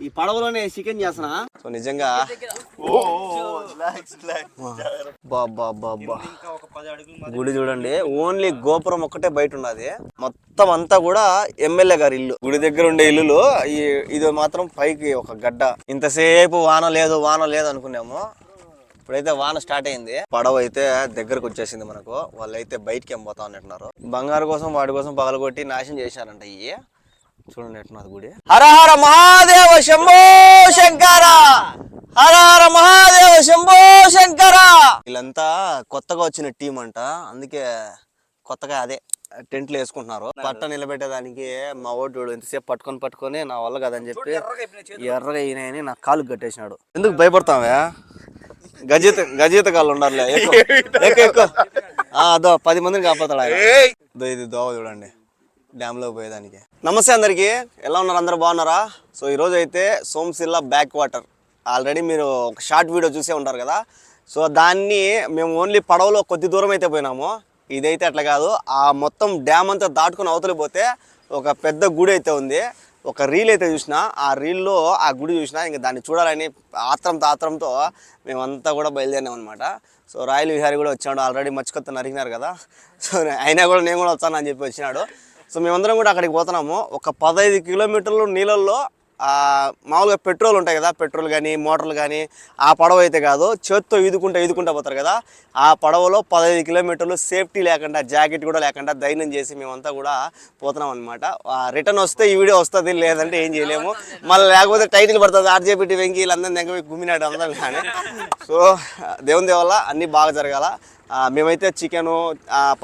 ఈ పడవలోనే చికెన్ చేస్తున్నా. సో నిజంగా గుడి చూడండి, ఓన్లీ గోపురం ఒక్కటే బయట ఉన్నది. మొత్తం అంతా కూడా ఎమ్మెల్యే గారి ఇల్లు. గుడి దగ్గర ఉండే ఇల్లులు ఇది మాత్రం పైకి ఒక గడ్డ. ఇంతసేపు వాన లేదు అనుకున్నాము. ఇప్పుడైతే వాన స్టార్ట్ అయింది. పడవ అయితే దగ్గరకు వచ్చేసింది మనకు. వాళ్ళైతే బయటికి ఏం పోతా ఉన్నట్టున్నారు. బంగారు కోసం వాడి కోసం పగలగొట్టి నాశనం చేశారంట. ఇవి చూడండి ఎట్టున్నది గుడి. హర హర మహాదేవ శంభో శంకర, హర హర మహాదేవ శంభో శంకర. వీళ్ళంతా కొత్తగా వచ్చిన టీం అంట, అందుకే కొత్తగా అదే టెంట్లు వేసుకుంటున్నారు. పట్ట నిలబెట్టేదానికి మా ఓటు ఇంతసేపు పట్టుకొని నా వల్ల కదని చెప్పి ఎర్రగా ఈయనని నా కాలు కట్టేసినాడు. ఎందుకు భయపడతావా? గజీత కాళ్ళు ఉండాలి. ఎక్కువ అదో 10 మందిని కాపాతాడు. ఇది దోవ చూడండి డ్యామ్ లో పోయేదానికి. నమస్తే అందరికి, ఎలా ఉన్నారు? అందరు బాగున్నారా? సో ఈరోజు అయితే సోమశిల బ్యాక్ వాటర్ ఆల్రెడీ మీరు ఒక షార్ట్ వీడియో చూసే ఉంటారు కదా. సో దాన్ని మేము ఓన్లీ పడవలో కొద్ది దూరం అయితే పోయినాము. ఇదైతే అట్లా కాదు, ఆ మొత్తం డ్యామ్ అంతా దాటుకుని అవతలి పోతే ఒక పెద్ద గుడి అయితే ఉంది. ఒక రీల్ అయితే చూసిన, ఆ రీల్లో ఆ గుడి చూసిన, ఇంకా దాన్ని చూడాలని ఆత్రంతో మేమంతా కూడా బయలుదేరినాం అనమాట. సో రాయల్ విహారీ కూడా వచ్చాడు, ఆల్రెడీ మచ్చికొత్త నరికినారు కదా. సో అయినా కూడా నేను కూడా వస్తానని చెప్పి వచ్చినాడు. సో మేమందరం కూడా అక్కడికి పోతున్నాము. ఒక 15 కిలోమీటర్లు నీళ్ళల్లో మామూలుగా పెట్రోల్ ఉంటాయి కదా, పెట్రోల్ కానీ మోటార్లు కానీ, ఆ పడవ అయితే కాదు, చేత్తో ఈదుకుంటా పోతారు కదా, ఆ పడవలో 15 కిలోమీటర్లు సేఫ్టీ లేకుండా, జాకెట్ కూడా లేకుండా ధైర్యం చేసి మేమంతా కూడా పోతున్నాం అనమాట. రిటర్న్ వస్తే ఈ వీడియో వస్తుంది, లేదంటే ఏం చేయలేము. మళ్ళీ లేకపోతే టైటిల్ పడుతుంది ఆర్జేపీటీ వెంకీ వీళ్ళందరినీ దగ్గర గుమ్మినాడు అందరం కానీ. సో దేవుని వల్ల అన్నీ బాగా జరగాల. మేమైతే చికెను,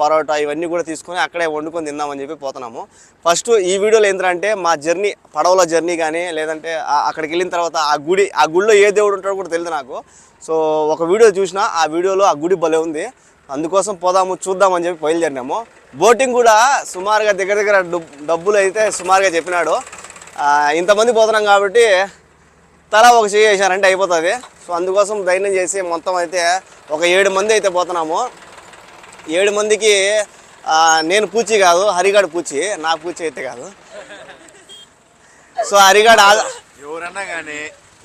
పరోటా ఇవన్నీ కూడా తీసుకొని అక్కడే వండుకొని తిందామని చెప్పి పోతున్నాము. ఫస్ట్ ఈ వీడియోలో ఏంటంటే మా జర్నీ, పడవల జర్నీ కానీ, లేదంటే అక్కడికి వెళ్ళిన తర్వాత ఆ గుడిలో ఏ దేవుడు ఉంటాడో కూడా తెలియదు నాకు. సో ఒక వీడియో చూసినా, ఆ వీడియోలో ఆ గుడి భలే ఉంది, అందుకోసం చూద్దామని చెప్పి బయలుదేరినాము. బోటింగ్ కూడా సుమారుగా దగ్గర డబ్బులు అయితే సుమారుగా చెప్పినాడు. ఇంతమంది పోతున్నాం కాబట్టి తలా ఒక చేయి వేసారంటే అయిపోతుంది. సో అందుకోసం ధైర్యం చేసి మొత్తం అయితే ఒక 7 మంది అయితే పోతున్నాము. 7 మందికి నేను పూచి కాదు, హరిగాడు పూచి, నా పూచి అయితే కాదు. సో హరిగాడు ఎవరన్నా కానీ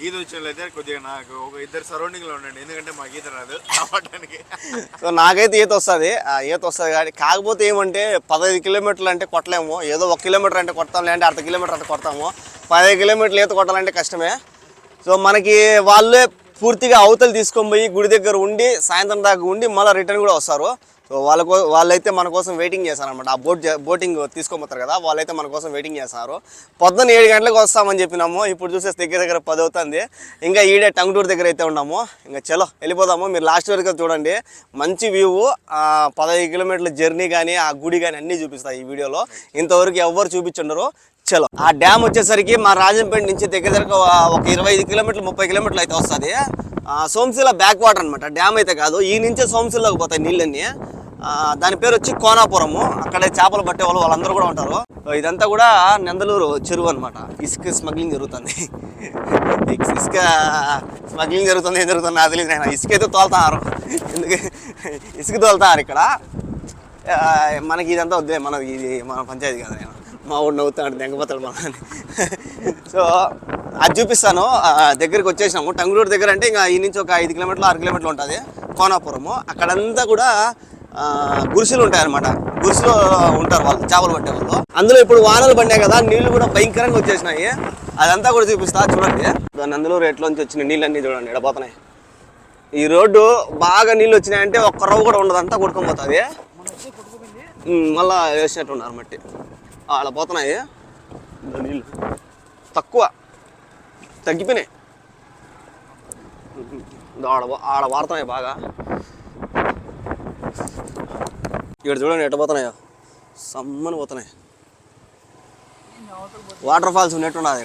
ఈత వచ్చేట్లయితే కొద్దిగా నాకు ఒక 2 సరౌండింగ్లో ఉండండి, ఎందుకంటే మాకు ఈత రాదు రావడానికి. సో నాకైతే ఈత వస్తుంది కానీ, కాకపోతే ఏమంటే 15 కిలోమీటర్లు అంటే కొట్టలేము. ఏదో 1 కిలోమీటర్ అంటే కొడతాం, లేదంటే 1/2 కిలోమీటర్ అంటే కొడతాము. 15 కిలోమీటర్లు ఈత కొట్టాలంటే కష్టమే. సో మనకి వాళ్ళే పూర్తిగా అవతలు తీసుకొని పోయి గుడి దగ్గర ఉండి సాయంత్రం దాకా ఉండి మళ్ళీ రిటర్న్ కూడా వస్తారు. సో వాళ్ళైతే మన కోసం వెయిటింగ్ చేస్తారనమాట. ఆ బోటింగ్ తీసుకోపోతారు కదా, వాళ్ళైతే మన కోసం వెయిటింగ్ చేస్తారు. పొద్దున్న 7 గంటలకు వస్తామని చెప్పినాము. ఇప్పుడు చూసేసి దగ్గర 10 అవుతుంది. ఇంకా ఈడే టంగుటూరు దగ్గర అయితే ఉన్నాము. ఇంకా చలో వెళ్ళిపోదాము. మీరు లాస్ట్ వరకు చూడండి, మంచి వ్యూ. 15 కిలోమీటర్ల జర్నీ కానీ, ఆ గుడి కానీ అన్నీ చూపిస్తాయి ఈ వీడియోలో. ఇంతవరకు ఎవ్వరు చూపించుండరు. చలో, ఆ డ్యామ్ వచ్చేసరికి మా రాజంపేట నుంచి దగ్గర ఒక 25 కిలోమీటర్లు 30 కిలోమీటర్లు అయితే వస్తుంది. సోమశిల బ్యాక్ వాటర్ అనమాట, డ్యామ్ అయితే కాదు. ఈ నుంచే సోమశిలకు పోతాయి నీళ్ళన్నీ. దాని పేరు వచ్చి కోనాపురము. అక్కడే చేపలు పట్టే వాళ్ళందరూ కూడా ఉంటారు. ఇదంతా కూడా నందలూరు చెరువు అనమాట. ఇసుక స్మగ్లింగ్ జరుగుతుంది. ఇసుక స్మగ్లింగ్ జరుగుతుంది, ఏం జరుగుతుంది నాకు తెలియదు. నేను ఇసుక అయితే తోలుతున్నారు, ఎందుకు ఇసుక తోలుతున్నారు ఇక్కడ. మనకి ఇదంతా వద్దే, మన పంచాయతీ కాదు. నేను మా ఊడు నవ్వుతాడు, దెంగపోతాడు మన. సో అది చూపిస్తాను. దగ్గరికి వచ్చేసినాము. టంగుటూరు దగ్గర అంటే ఇంకా ఈ నుంచి ఒక 5 కిలోమీటర్లు 6 కిలోమీటర్లు ఉంటుంది కోనాపురము. అక్కడంతా కూడా గుడిసెలు ఉంటాయన్నమాట. గుడిసెలో ఉంటారు వాళ్ళు, చేపలు పట్టేవాళ్ళు. అందులో ఇప్పుడు వానలు పడినాయి కదా, నీళ్లు కూడా భయంకరంగా వచ్చేసినాయి. అదంతా కూడా చూపిస్తా చూడండి. నందలూరు ఎట్లోంచి వచ్చిన నీళ్ళన్నీ చూడండి ఎడపోతున్నాయి. ఈ రోడ్డు బాగా నీళ్ళు వచ్చినాయంటే ఒక్క రవ్వ కూడా ఉండదు, అంతా కొట్టుకొని పోతుంది. మళ్ళా వేసినట్టున్నారు మట్టి, అలా పోతున్నాయి. నీళ్ళు తక్కువ తగ్గిపోయినాయి, ఆడ వాడుతున్నాయి బాగా. ఇక్కడ చూడండి ఎట్ట పోతున్నాయో, సమ్మని పోతున్నాయి. వాటర్ ఫాల్స్ ఉన్నట్టున్నది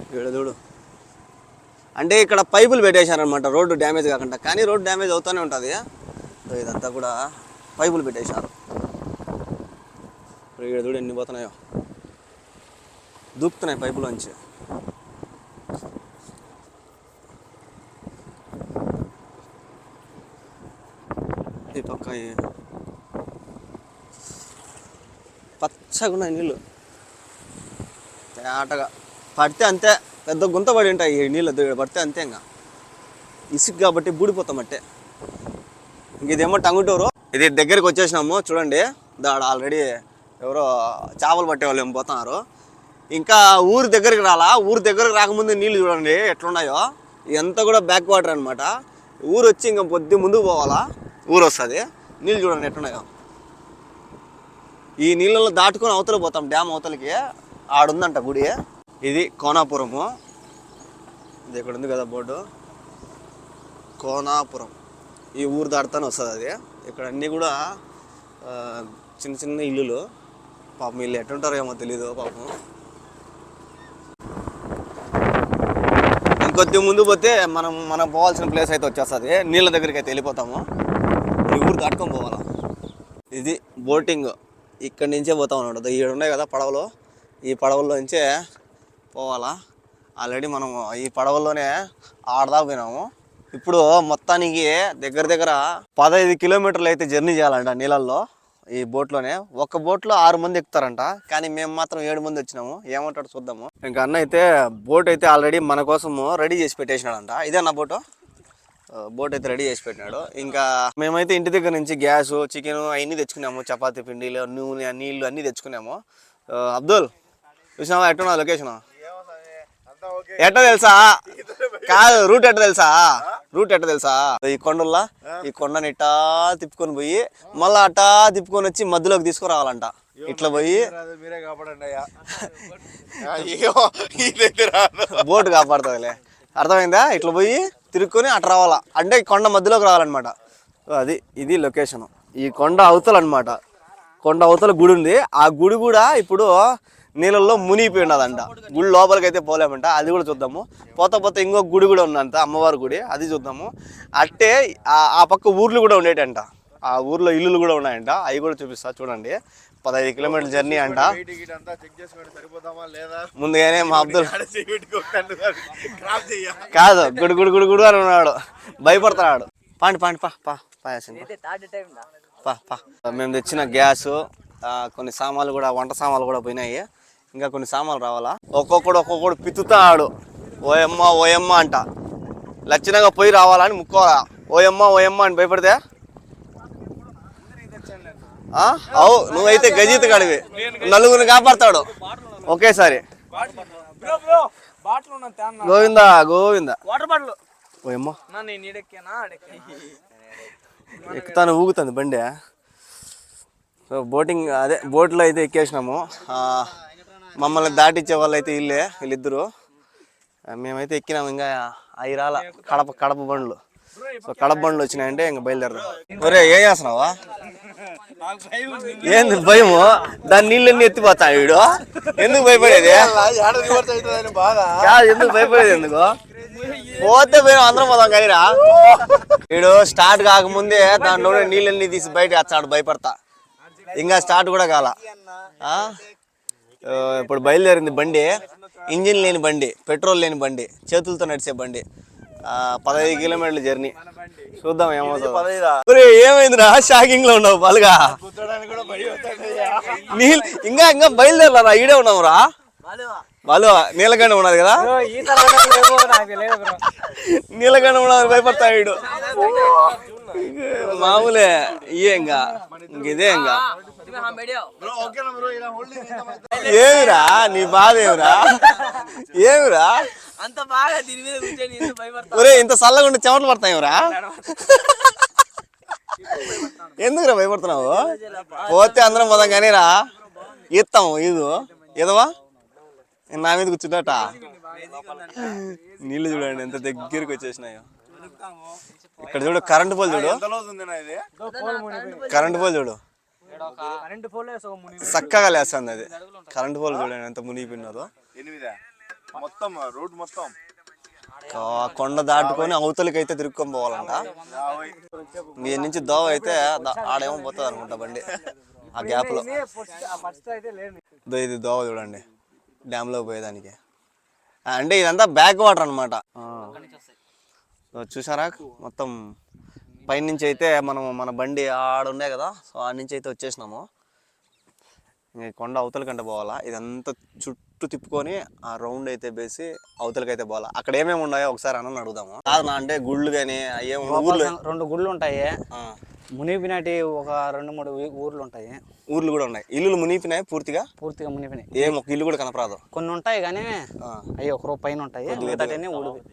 ఇక్కడ చూడు. అంటే ఇక్కడ పైపులు పెట్టేశారనమాట రోడ్డు డ్యామేజ్ కాకుండా, కానీ రోడ్డు డ్యామేజ్ అవుతూనే ఉంటుంది. ఇదంతా కూడా పైపులు పెట్టేశారు. ఇక్కడ చూడు ఎన్ని పోతున్నాయో, దూకుతున్నాయి పైపులోంచి. ఈ పక్క పచ్చగా ఉన్నాయి నీళ్ళు. తేటగా పడితే అంతే, పెద్ద గుంత పడి ఉంటాయి ఈ నీళ్ళు పడితే అంతే. ఇంకా ఇసుక కాబట్టి బూడిపోతాం అంటే. ఇంక ఇదేమో టంగుటూరు. ఇది దగ్గరికి వచ్చేసినాము చూడండి. దాడ ఆల్రెడీ ఎవరో చేపలు పట్టే వాళ్ళు ఏమో పోతున్నారు. ఇంకా ఊరి దగ్గరికి రాలా. ఊరి దగ్గరకు రాకముందు నీళ్ళు చూడండి ఎట్లున్నాయో. ఇదంతా కూడా బ్యాక్ వాటర్ అనమాట. ఊరు వచ్చి ఇంకా పొద్దు ముందుకు పోవాలా, ఊరు వస్తుంది. నీళ్ళు చూడండి ఎట్లున్నాయో. ఈ నీళ్ళలో దాటుకొని అవతల పోతాం, డ్యామ్ అవతలకి. ఆడుందంట గుడి. ఇది కోనాపురము. ఇది ఇక్కడ ఉంది కదా బోర్డు, కోనాపురం. ఈ ఊరు దాటుతానే వస్తుంది అది. ఇక్కడ అన్నీ కూడా చిన్న చిన్న ఇల్లులు. పాపం వీళ్ళు ఎట్టుంటారో ఏమో తెలీదు పాపం. ఇంకొద్ది ముందు పోతే మనం పోవాల్సిన ప్లేస్ అయితే వచ్చేస్తుంది. నీళ్ళ దగ్గరికి అయితే వెళ్ళిపోతాము. ఈ ఊరు దాటుకొని పోవాలా. ఇది బోటింగ్. ఇక్కడి నుంచే పోతాం అన్నమాట. ఇక్కడ ఉన్నాయి కదా పడవలు, ఈ పడవల్లో నుంచే పోవాలా. ఆల్రెడీ మనం ఈ పడవల్లోనే ఆడదాకా పోయినాము. ఇప్పుడు మొత్తానికి దగ్గర దగ్గర 15 కిలోమీటర్లు అయితే జర్నీ చేయాలంట నీళ్ళల్లో, ఈ బోట్లోనే. ఒక బోట్లో 6 మంది ఎక్కుతారంట, కానీ మేము మాత్రం 7 మంది వచ్చినాము. ఏమంటాడు చూద్దాము. ఇంకా అన్న అయితే బోట్ అయితే ఆల్రెడీ మన కోసము రెడీ చేసి పెట్టేసినాడంట. ఇదే నా బోట్ అయితే రెడీ చేసి పెట్టినాడు. ఇంకా మేమైతే ఇంటి దగ్గర నుంచి గ్యాస్, చికెన్ అవన్నీ తెచ్చుకున్నాము. చపాతీ పిండిలు, నూనె, నీళ్లు అన్నీ తెచ్చుకున్నాము. అబ్దుల్ చూసినావా ఎట్టున్నా లొకేషన్? ఎట్ట తెలుసా? కాదు, రూట్ ఎట్ట తెలుసా? ఈ కొండల్లా ఈ కొండని ఇట్టా తిప్పుకొని పోయి మళ్ళా అట్టా తిప్పుకొని వచ్చి మధ్యలోకి తీసుకురావాలంట. ఇట్లా పోయి మీరే కాపాడండి అయ్యా. బోటు కాపాడుతుందిలే. అర్థమైందా? ఇట్లా పోయి తిరుక్కొని అట్లా రావాలా అంటే కొండ మధ్యలోకి రావాలన్నమాట. ఇది లొకేషన్. ఈ కొండ అవతల అనమాట. కొండ అవతల గుడి ఉంది. ఆ గుడి కూడా ఇప్పుడు నీళ్ళల్లో మునిగిపోయి ఉన్నదంట. గుడి లోపలికి అయితే పోలేమంట. అది కూడా చూద్దాము. పోతే ఇంకొక గుడి కూడా ఉందంట, అమ్మవారి గుడి. అది చూద్దాము. అట్టే ఆ పక్క ఊర్లు కూడా ఉండేటంట. ఆ ఊర్లో ఇల్లులు కూడా ఉన్నాయంట. అవి కూడా చూపిస్తా చూడండి. 15 కిలోమీటర్ల జర్నీ అంట. ముందుగానే మా అబ్దుల్ కాదు గుడి అని ఉన్నాడు, భయపడుతున్నాడు. పాండి పా. మేము తెచ్చిన గ్యాసు, కొన్ని సామాన్లు కూడా, వంట సామాన్లు కూడా పోయినాయి. ఇంకా కొన్ని సామాన్లు రావాలా. ఒక్కొక్కడు పిత్తుతాడు. ఓయమ్మ అంట. లక్షణంగా పోయి రావాలని ముక్కోవాలా. ఓయమ్మ అని భయపడితే అవు నువ్వైతే గజీత గడివి, నలుగురిని కాపాడతాడు ఒకేసారి. గోవిందా ఓయమ్మ ఎక్కుతాను, ఊగుతుంది బండి. సో బోటింగ్ అదే బోట్లో అయితే ఎక్కేసినాము. మమ్మల్ని దాటిచ్చే వాళ్ళు అయితే వీళ్ళిద్దరు. మేమైతే ఎక్కినాము. ఇంకా అవి రాల కడప బండ్లు. సో కడప బండ్లు వచ్చినాయంటే ఇంకా బయలుదేరదాం. ఒరే ఏం చేస్తున్నావా? ఏంది భయము? దాని నీళ్ళన్నీ ఎత్తిపోతా వీడు. ఎందుకు భయపడేది? ఎందుకు భయపడేది? ఎందుకు పోతే పోయినా అందరం పోదాం కైరా. వీడు స్టార్ట్ కాకముందే దాంట్లో నీళ్ళన్నీ తీసి బయట వేస్తాడు భయపడతా. ఇంకా స్టార్ట్ కూడా కాల. ఇప్పుడు బయలుదేరింది బండి. ఇంజిన్ లేని బండి, పెట్రోల్ లేని బండి, చేతులతో నడిచే బండి. 15 కిలోమీటర్ల జర్నీ. చూద్దాం ఏమవుతుంది. ఏమైందిరా షాకింగ్ లో ఉన్నావు బాలుగా? ఇంకా బయలుదేరలా, ఈడే ఉన్నావు రా బాలు. నీలకండ ఉన్నది కదా, నీలకండ ఉన్నది భయపడతా వీడు. మామూలే ఇంకా ఇదే. ఇంకా ఏమిరా నీ బాధ? ఏమిరా ఒరే ఇంత చల్లగా ఉంటే చెమటలు పడతాయిరా? ఎందుకురా భయపడుతున్నావు? పోతే అందరం పోదాం కానీ రా. ఇస్తాము ఇదవా నా మీద కూర్చున్నట. నీళ్ళు చూడండి ఎంత దగ్గరికి వచ్చేసినాయో. ఇక్కడ చూడు కరెంట్ పోల్ చూడు, కరెంట్ పోల్ చూడు చక్కగా లేస్తుంది. అది కరెంట్ పోల్ చూడండి ఎంత మునిగిపోయినదో. కొండ దాటుకొని అవతలకి అయితే తిరుక్కొని పోవాలంట. మీ నుంచి దోవ అయితే ఆడేమో పోతుంది అనుకుంటా బండి. ఆ గ్యాప్ లో ఇది దోవ చూడండి, డ్యామ్ లో పోయేదానికి. అంటే ఇదంతా బ్యాక్ వాటర్ అనమాట. చూసారా మొత్తం పైనుంచి అయితే మన బండి ఆడుండే కదా. సో ఆడ నుంచి అయితే వచ్చేసినాము. కొండ అవతల కంటే పోవాలా. ఇదంతా చుట్టూ చుట్టూ తిప్పుకొని ఆ రౌండ్ అయితే వేసి అవతలకైతే పోవాలా. అక్కడ ఏమేమి ఉన్నాయో ఒకసారి అన్న అడుగుదాము. కాదన్నా అంటే గుళ్ళు కానీ ఊర్లు 2 గుళ్ళు ఉంటాయి. మునిగిపోయినటి ఒక 2-3 ఊర్లు ఉంటాయి. ఊర్లు కూడా ఉన్నాయి. ఇల్లులు మునిగిపోయినాయి పూర్తిగా మునిగిపోయినాయి. ఏం ఒక ఇల్లు కూడా కనపరాదు. కొన్ని ఉంటాయి కానీ అవి ఒక రూపాయి పైన ఉంటాయి. మిగతాటన్నీ ఊడివి.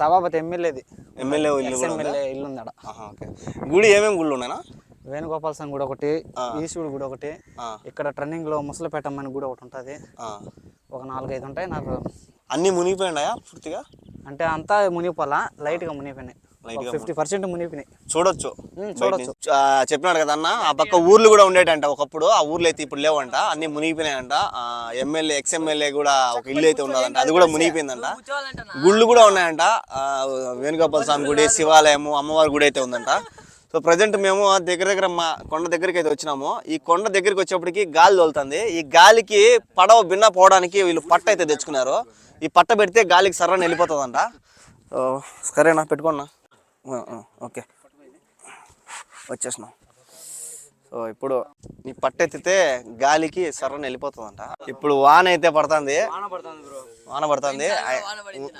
సభాపతి ఎమ్మెల్యేది ఎమ్మెల్యే ఇల్లు ఎమ్మెల్యే ఇల్లు ఉంది ఆడ. ఓకే. గుడి ఏమేమి గుళ్ళు ఉన్నాయా? వేణుగోపాల స్వామి గుడి ఒకటి, ఈశ్వరుడు గుడి ఒకటి, ఇక్కడ ట్రన్నింగ్ లో ముసలిపేటమ్మని గుడి ఒకటి ఉంటుంది. ఒక 4-5 ఉంటాయి. నాకు అన్ని మునిగిపోయినాయా పూర్తిగా? అంటే అంతా మునిగిపోలా, లైట్ గా మునిగిపోయినాయి. 50% మునిగిపోయినాయి. చూడొచ్చు. చెప్పినాడు కదా అన్న, ఆ పక్క ఊర్లు కూడా ఉండేటంట ఒకప్పుడు. ఆ ఊర్లు అయితే ఇప్పుడు లేవంట, అన్ని మునిగిపోయినాయంట. ఎక్స్ఎమ్మెల్యే కూడా ఒక ఇల్లు అయితే ఉన్నదంట, అది కూడా మునిగిపోయిందంట. గుళ్ళు కూడా ఉన్నాయంట. వేణుగోపాల స్వామి గుడి, శివాలయము, అమ్మవారి గుడి అయితే ఉందంట. సో ప్రజెంట్ మేము దగ్గర మా కొండ దగ్గరికి అయితే వచ్చినాము. ఈ కొండ దగ్గరికి వచ్చేప్పటికి గాలి తోలుతుంది. ఈ గాలికి పడవ భిన్న పోవడానికి వీళ్ళు పట్ట అయితే తెచ్చుకున్నారు. ఈ పట్ట పెడితే గాలికి సర్రని వెళ్ళిపోతుందంట. సరేనా, పెట్టుకోండి. ఓకే, వచ్చేసినాం. సో ఇప్పుడు ఈ పట్టెత్తితే గాలికి సర్రని వెళ్ళిపోతుందంట. ఇప్పుడు వాన అయితే పడుతుంది. వాన పడుతుంది.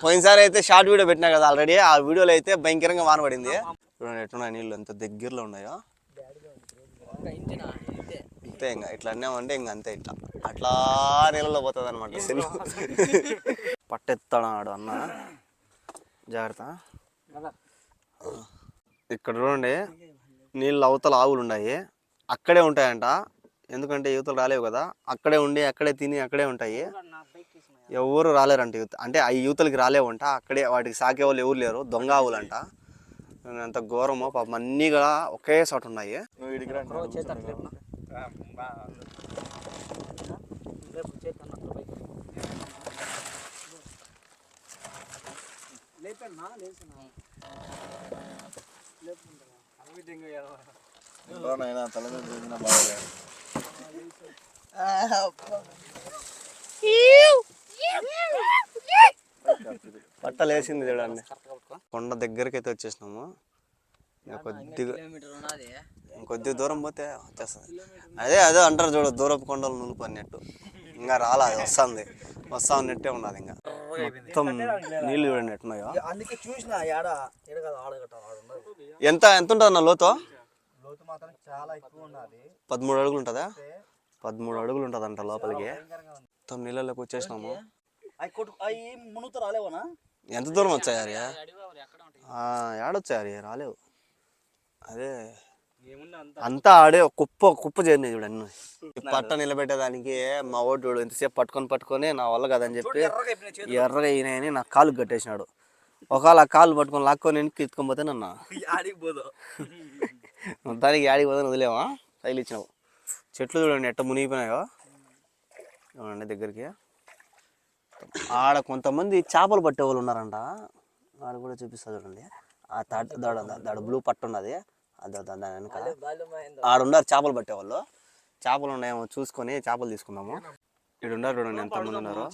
పోయినసారి అయితే షార్ట్ వీడియో పెట్టినా కదా ఆల్రెడీ. ఆ వీడియోలో అయితే భయంకరంగా వాన పడింది. చూడండి ఎట్టున్నాయి నీళ్ళు, ఎంత దగ్గరలో ఉన్నాయో. అంతే ఇంకా ఇట్లా అన్నామంటే ఇంక అంతే, ఇట్లా అట్లా నీళ్ళలో పోతుంది అనమాట. సెల్ పట్టెత్తాడు అన్న, జాగ్రత్త. ఇక్కడ చూడండి నీళ్ళు అవతల ఆవులు ఉన్నాయి, అక్కడే ఉంటాయంట. ఎందుకంటే యువతలు రాలేవు కదా, అక్కడే ఉండి అక్కడే తిని అక్కడే ఉంటాయి. ఎవరు రాలేరంట అంటే ఆ యువతలకి రాలేవంట. అక్కడే వాటికి సాకే వాళ్ళు ఎవరు లేరు, దొంగ ఆవులంట. ఎంత ఘోరమో పాపం, అన్నీ కూడా ఒకే చోట ఉన్నాయి. పట్టలేసింది చూడండి. కొండ దగ్గరికి అయితే వచ్చేసినాము. కొద్దిగా దూరం పోతే వచ్చేస్తుంది. అదే అంటారు చూడ, దూరపు కొండలు నునుపు అన్నట్టు. ఇంకా రాలా, వస్తా ఉన్నట్టే ఉన్నది. ఇంకా మొత్తం నీళ్ళు చూడండి ఎట్టున్నాయో. ఎంత ఉంటుంది అన్న లోతు? 13 అడుగులు ఉంటుందా? 13 అడుగులు ఉంటుందంట లోపలికి. మొత్తం నీళ్ళలోకి వచ్చేసినాము. ఎంత దూరం వచ్చాయారు? ఏడొచ్చారు, రాలేవు. అదే అంతా ఆడే కుప్ప చేరినాయి చూడండి. పట్ట నిలబెట్టేదానికి మా ఓటు ఎంతసేపు పట్టుకొని నా వల్ల కదని చెప్పి ఎర్రగా అయినాయని నా కాలు కట్టేసినాడు. ఒకవేళ ఆ కాలు పట్టుకొని లాక్కొని ఎత్తుకొని పోతే నన్ను మొత్తానికి యాడికి పోతే వదిలేమా, రైలు ఇచ్చినావు. చెట్లు చూడండి ఎట్ట మునిగిపోయినాయో చూడండి దగ్గరికి. ఆడ కొంతమంది చేపలు పట్టే వాళ్ళు ఉన్నారంట, ఆడ కూడా చూపిస్తా చూడండి. ఆ దాడ బ్లూ పట్టు ఉన్నది, దాని వెనక ఆడున్నారు చేపలు పట్టేవాళ్ళు. చేపలు ఉన్నాయేమో చూసుకొని చేపలు తీసుకున్నాము. ఇక్కడ ఉన్నారు చూడండి ఎంతమంది ఉన్నారు.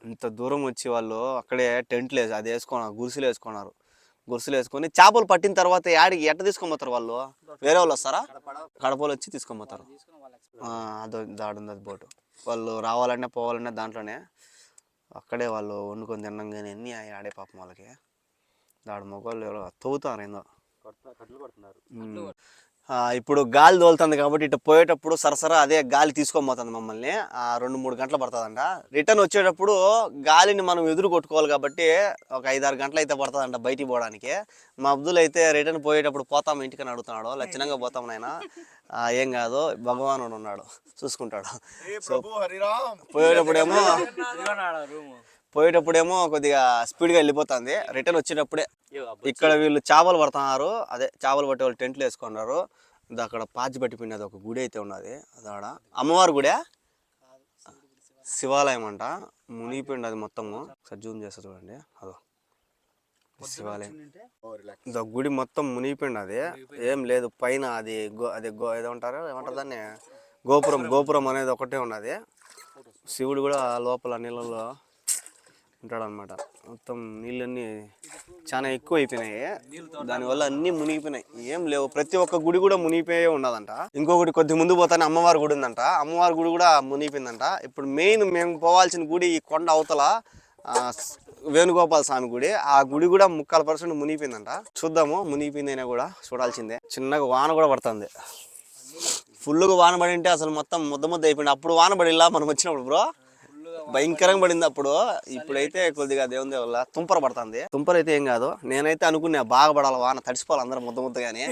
ఇంత దూరం వచ్చి వాళ్ళు అక్కడే టెంట్లు వేసి అది వేసుకున్నారు, గుర్సులు వేసుకొని చేపలు పట్టిన తర్వాత ఎట్ట తీసుకొని పోతారు వాళ్ళు? వేరే వాళ్ళు వస్తారా? కడపలు వచ్చి తీసుకొని పోతారు. దాడుంది అది బోటు. వాళ్ళు రావాలన్నా పోవాలన్నా దాంట్లోనే, అక్కడే వాళ్ళు వండుకొని తిన్నాం. కానీ అన్నీ ఆడే పాపం వాళ్ళకి. దాడు మొగోళ్ళు తవ్వుతారు ఏందో. ఇప్పుడు గాలి తోలుతుంది కాబట్టి ఇటు పోయేటప్పుడు సరసరా అదే గాలి తీసుకొని పోతుంది మమ్మల్ని. 2-3 గంటలు పడుతుందంట. రిటర్న్ వచ్చేటప్పుడు గాలిని మనం ఎదురు కొట్టుకోవాలి కాబట్టి ఒక 5-6 గంటలు అయితే పడుతుందంట బయటికి పోవడానికి. మా అబ్దుల్ అయితే రిటర్న్ పోయేటప్పుడు పోతాం ఇంటికని అడుగుతున్నాడు. లక్షణంగా పోతాం నాయన, ఏం కాదు భగవానుడు ఉన్నాడు చూసుకుంటాడు. సో పోయేటప్పుడేమో కొద్దిగా స్పీడ్గా వెళ్ళిపోతుంది. రిటర్న్ వచ్చేటప్పుడే ఇక్కడ వీళ్ళు చేపలు పడుతున్నారు. అదే చేపలు పట్టే వాళ్ళు టెంట్లు వేసుకున్నారు. అక్కడ పాచి పట్టిపోయినది ఒక గుడి అయితే ఉన్నది. అదాడ అమ్మవారి గుడి, శివాలయం అంట. మునిగిపోయింది అది మొత్తము. జూమ్ చేస్తా చూడండి, అదో శివాలయం. గుడి మొత్తం మునిగిపోయింది. అది ఏం లేదు పైన. అది ఏమంటారు దాన్ని, గోపురం అనేది ఒకటే ఉన్నది. శివుడు కూడా లోపల నీళ్ళలో ఉంటాడనమాట. మొత్తం నీళ్ళన్నీ చాలా ఎక్కువ అయిపోయినాయి, దానివల్ల అన్ని మునిగిపోయినాయి, ఏం లేవు. ప్రతి ఒక్క గుడి కూడా మునిగిపోయే ఉన్నదంట. ఇంకొకటి కొద్ది ముందు పోతానే అమ్మవారి గుడి ఉందంట, అమ్మవారి గుడి కూడా మునిగిపోయిందంట. ఇప్పుడు మెయిన్ మేము పోవాల్సిన గుడి ఈ కొండ అవతల వేణుగోపాల స్వామి గుడి, ఆ గుడి కూడా 3/4% మునిగిపోయిందంట. చూద్దాము, మునిగిపోయిందైనా కూడా చూడాల్సిందే. చిన్నగా వాన కూడా పడుతుంది, ఫుల్గా వాన పడి ఉంటే అసలు మొత్తం ముద్ద అయిపోయింది. అప్పుడు వాన పడిలా మనం వచ్చినప్పుడు బ్రో భయంకరంగా పడింది అప్పుడు. ఇప్పుడైతే కొద్దిగా దేవుని వల్ల తుంపర పడుతుంది. తుంపర అయితే ఏం కాదు, నేనైతే అనుకున్నా బాగా పడాలి వాన, తడిసిపోవాలి అందరూ ముద్దగాని,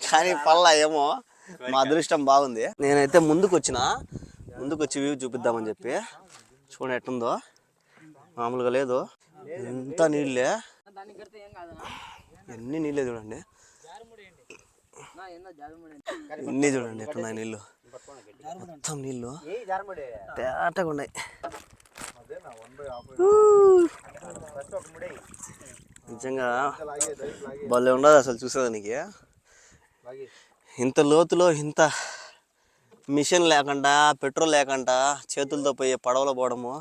కానీ పల్లా ఏమో మా అదృష్టం బాగుంది. నేనైతే ముందుకు వచ్చి వ్యూ చూపిద్దామని చెప్పి. చూడండి ఎట్టుందో, మామూలుగా లేదు, ఎంత నీళ్ళే, ఎన్ని నీళ్ళే చూడండి, ఇన్ని చూడండి ఎట్టున్నాయి నీళ్ళు, మొత్తం నీళ్ళు తేటగా ఉన్నాయి. నిజంగా భలే ఉండదు అసలు చూసేదానికి. ఇంత లోతులో ఇంత మిషన్ లేకుండా, పెట్రోల్ లేకుండా చేతులతో పోయే పడవలో పోవడము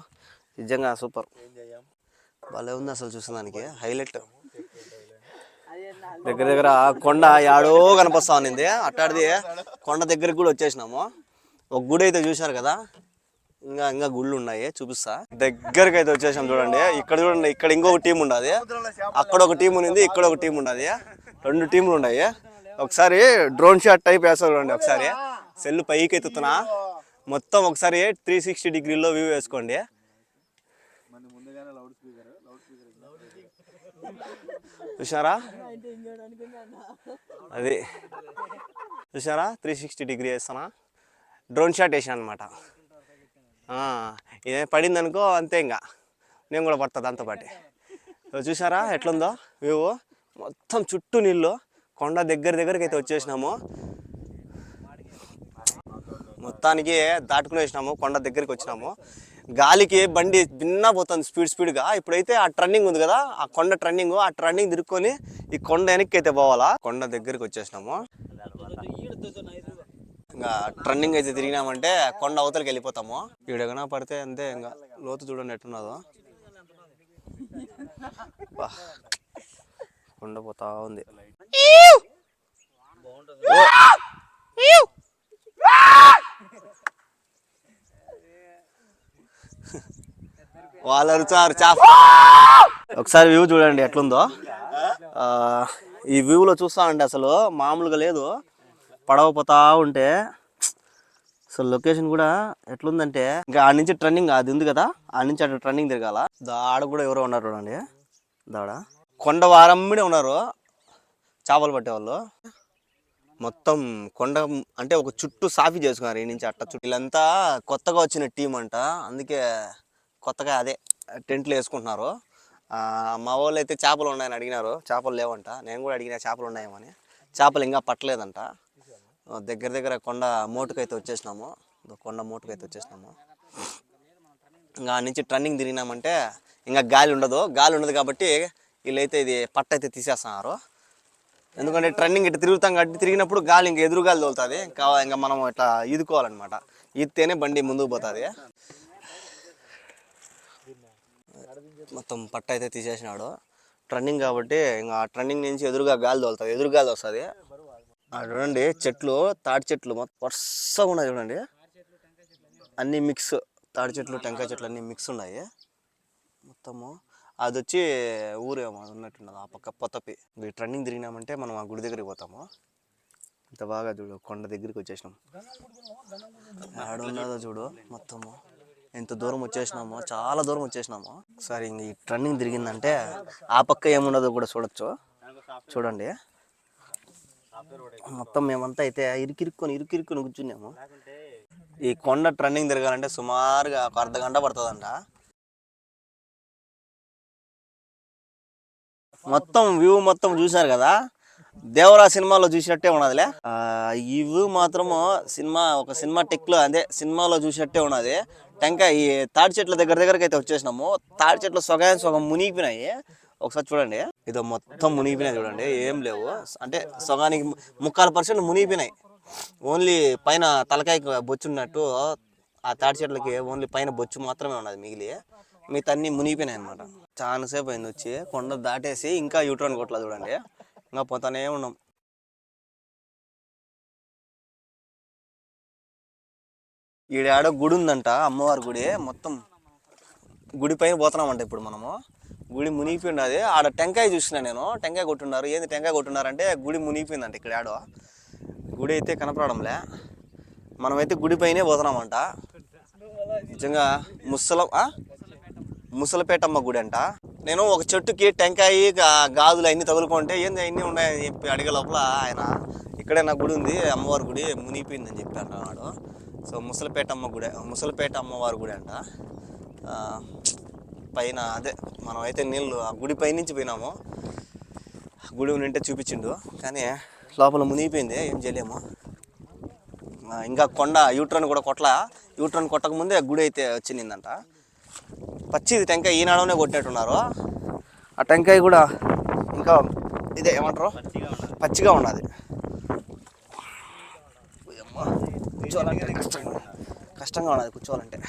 నిజంగా సూపర్, భలే ఉంది అసలు చూసేదానికి, హైలైట్. దగ్గర కొండ యాడో కనిపిస్తా ఉన్నింది, అట్టాడిది కొండ దగ్గరికి కూడా వచ్చేసినాము. ఒక గుడి అయితే చూశారు కదా, ఇంకా గుళ్ళు ఉన్నాయి, చూపిస్తా. దగ్గరికి అయితే వచ్చేసాం చూడండి. ఇక్కడ చూడండి, ఇక్కడ ఇంకొక టీం ఉండదు, అక్కడ ఒక టీం ఉంది, ఇక్కడ ఒక టీం ఉండదు, 2 టీంలు ఉన్నాయి. ఒకసారి డ్రోన్ షాట్ టైప్ వేస్తా చూడండి. ఒకసారి సెల్ పైకి ఎత్తుతున్నా, మొత్తం ఒకసారి 360 డిగ్రీలో వ్యూ వేసుకోండి. చూసారా, అది చూసారా 360 డిగ్రీ వేస్తానా, డ్రోన్ షాట్ వేసాను అనమాట. ఇదే పడింది అనుకో అంతే, ఇంకా నేను కూడా పడుతుంది దాంతోపాటి. చూసారా ఎట్లుందో వ్యూ, మొత్తం చుట్టూ నీళ్ళు, కొండ దగ్గరికి అయితే వచ్చేసినాము. మొత్తానికి దాటుకుని వేసినాము, కొండ దగ్గరికి వచ్చినాము. గాలికి బండి భిన్న పోతుంది స్పీడ్గా. ఇప్పుడైతే ఆ టర్నింగ్ ఉంది కదా, ఆ కొండ టర్నింగ్, ఆ టర్నింగ్ తిరుక్కొని ఈ కొండ వెనక్కి అయితే పోవాలా. కొండ దగ్గరికి వచ్చేసినాము, ఇంకా టర్నింగ్ అయితే తిరిగినామంటే కొండ అవతలకి వెళ్ళిపోతాము. ఈడగనా పడితే అంతే, ఇంకా లోతు చూడండి ఎట్టున్నదో, కొండ పోతా ఉంది. వాళ్ళు అరుచారు చాఫ్. ఒకసారి వ్యూ చూడండి ఎట్లుందో. ఈ వ్యూలో చూస్తానండి అసలు మామూలుగా లేదు, పడవ పోతా ఉంటే అసలు లొకేషన్ కూడా ఎట్లుందంటే, ఇంకా ఆడ నుంచి ట్రన్నింగ్ అది ఉంది కదా, ఆడ నుంచి అట్లా ట్రన్నింగ్ తిరగాల. దాడ కూడా ఎవరో ఉన్నారు చూడండి, దాడ కొండ వారమ్మిడే ఉన్నారు చేపలు పట్టేవాళ్ళు. మొత్తం కొండ అంటే ఒక చుట్టూ సాఫీ చేసుకున్నారు ఈ నుంచి అట్ట చుట్టూ. వీళ్ళంతా కొత్తగా వచ్చిన టీం అంట, అందుకే కొత్తగా అదే టెంట్లు వేసుకుంటున్నారు. మా వాళ్ళు అయితే చేపలు ఉన్నాయని అడిగినారు, చేపలు లేవంట. నేను కూడా అడిగినా చేపలు ఉన్నాయేమని, చేపలు ఇంకా పట్టలేదంట. దగ్గర కొండ మోటుకైతే వచ్చేసినాము, కొండ మోటుకైతే వచ్చేసినాము. ఇంకా నుంచి ట్రన్నింగ్ తిరిగినామంటే ఇంకా గాలి ఉండదు కాబట్టి వీళ్ళైతే ఇది పట్ట అయితే తీసేస్తున్నారు. ఎందుకంటే ట్రన్నింగ్ ఇట్లా తిరుగుతాం కాబట్టి, తిరిగినప్పుడు గాలి ఇంకా ఎదురు గాలి తోలుతుంది, ఇంకా మనం ఇట్లా ఈదుకోవాలన్నమాట, ఈదితేనే బండి ముందుకు పోతుంది. మొత్తం పట్ట అయితే తీసేసినాడు, ట్రన్నింగ్ కాబట్టి ఇంకా ట్రన్నింగ్ నుంచి ఎదురుగా గాలి తోలుతుంది, ఎదురు గాలి వస్తుంది. చూడండి చెట్లు, తాటి చెట్లు మొత్తం వరుసగా ఉన్నాయి చూడండి, అన్నీ మిక్స్, తాటి చెట్లు టెంకాయ చెట్లు అన్నీ మిక్స్ ఉన్నాయి మొత్తము. అది వచ్చి ఊరేమో ఉన్నట్టున్నది ఆ పక్క పొత్తపి. ఈ ట్రన్నింగ్ తిరిగినామంటే మనం ఆ గుడి దగ్గరికి పోతాము. ఇంత బాగా చూడు, కొండ దగ్గరికి వచ్చేసినాం, ఆడున్నదో చూడు మొత్తము, ఎంత దూరం వచ్చేసినామో, చాలా దూరం వచ్చేసినాము. ఒకసారి ఇంక ఈ ట్రన్నింగ్ తిరిగిందంటే ఆ పక్క ఏమున్నదో కూడా చూడొచ్చు. చూడండి మొత్తం మేమంతా అయితే ఇరుకిరుక్కొని కూర్చున్నాము. ఈ కొండ ట్రన్నింగ్ తిరగాలంటే సుమారుగా ఒక అర్ధగంట పడుతుందంట. మొత్తం వ్యూ మొత్తం చూశారు కదా, దేవరా సినిమాలో చూసినట్టే ఉన్నదిలే. ఈ వ్యూ మాత్రము ఒక సినిమా టెక్లో అదే సినిమాలో చూసినట్టే ఉన్నది. టెంకాయ ఈ తాడి చెట్ల దగ్గరికి అయితే వచ్చేసినాము. తాడి చెట్లు సగం మునిగిపోయినాయి. ఒకసారి చూడండి, ఇదో మొత్తం మునిగిపోయినాయి చూడండి, ఏం లేవు, అంటే సగానికి 3/4% మునిగిపోయినాయి. ఓన్లీ పైన తలకాయకి బొచ్చు ఉన్నట్టు ఆ తాడి చెట్లకి ఓన్లీ పైన బొచ్చు మాత్రమే ఉన్నది, మిగిలి మిగతా అన్ని మునిగిపోయినాయి అనమాట. చాలా సేపు అయింది వచ్చి, కొండ దాటేసి ఇంకా యూటర్న్ కొట్లా చూడండి, ఇంకా పోతానే ఉన్నాం. ఈడాడో గుడి ఉందంట, అమ్మవారి గుడి. మొత్తం గుడి పైన పోతున్నామంట ఇప్పుడు మనము. గుడి మునిగిపోయినది. ఆడ టెంకాయ చూసినా నేను, టెంకాయ కొట్టున్నారు. ఏంది టెంకాయ కొట్టున్నారంటే గుడి మునిగిపోయిందంట. ఇక్కడ ఆడో గుడి అయితే కనపడడంలే. మనమైతే గుడి పైనే పోతున్నామంట. నిజంగా ముసలపేటమ్మ గుడి అంట. నేను ఒక చెట్టుకి టెంకాయ గాజులు అన్ని తగులుకుంటే ఏంది అన్నీ ఉన్నాయని చెప్పి అడిగే లోపల ఆయన ఇక్కడే నా గుడి ఉంది, అమ్మవారి గుడి మునిగిపోయిందని చెప్పి అంటున్నాడు. సో ముసలపేట అమ్మవారి గుడి అంట. పైన అదే మనమైతే నీళ్ళు ఆ గుడి పై నుంచి పోయినాము. గుడి నింటే చూపించిండు, కానీ లోపల మునిగిపోయింది, ఏం చేయలేము. ఇంకా కొండ యూట్రన్ కూడా యూట్రన్ కొట్టకముందే గుడి అయితే వచ్చిందంట. పచ్చిది టెంకాయ ఈనాడనే కొట్టినట్టున్నారు. ఆ టెంకాయ కూడా ఇంకా ఇదే ఏమంటారు, పచ్చిగా ఉన్నది. కూర్చోవాలంటే కష్టంగా ఉన్నది కూర్చోవాలంటే.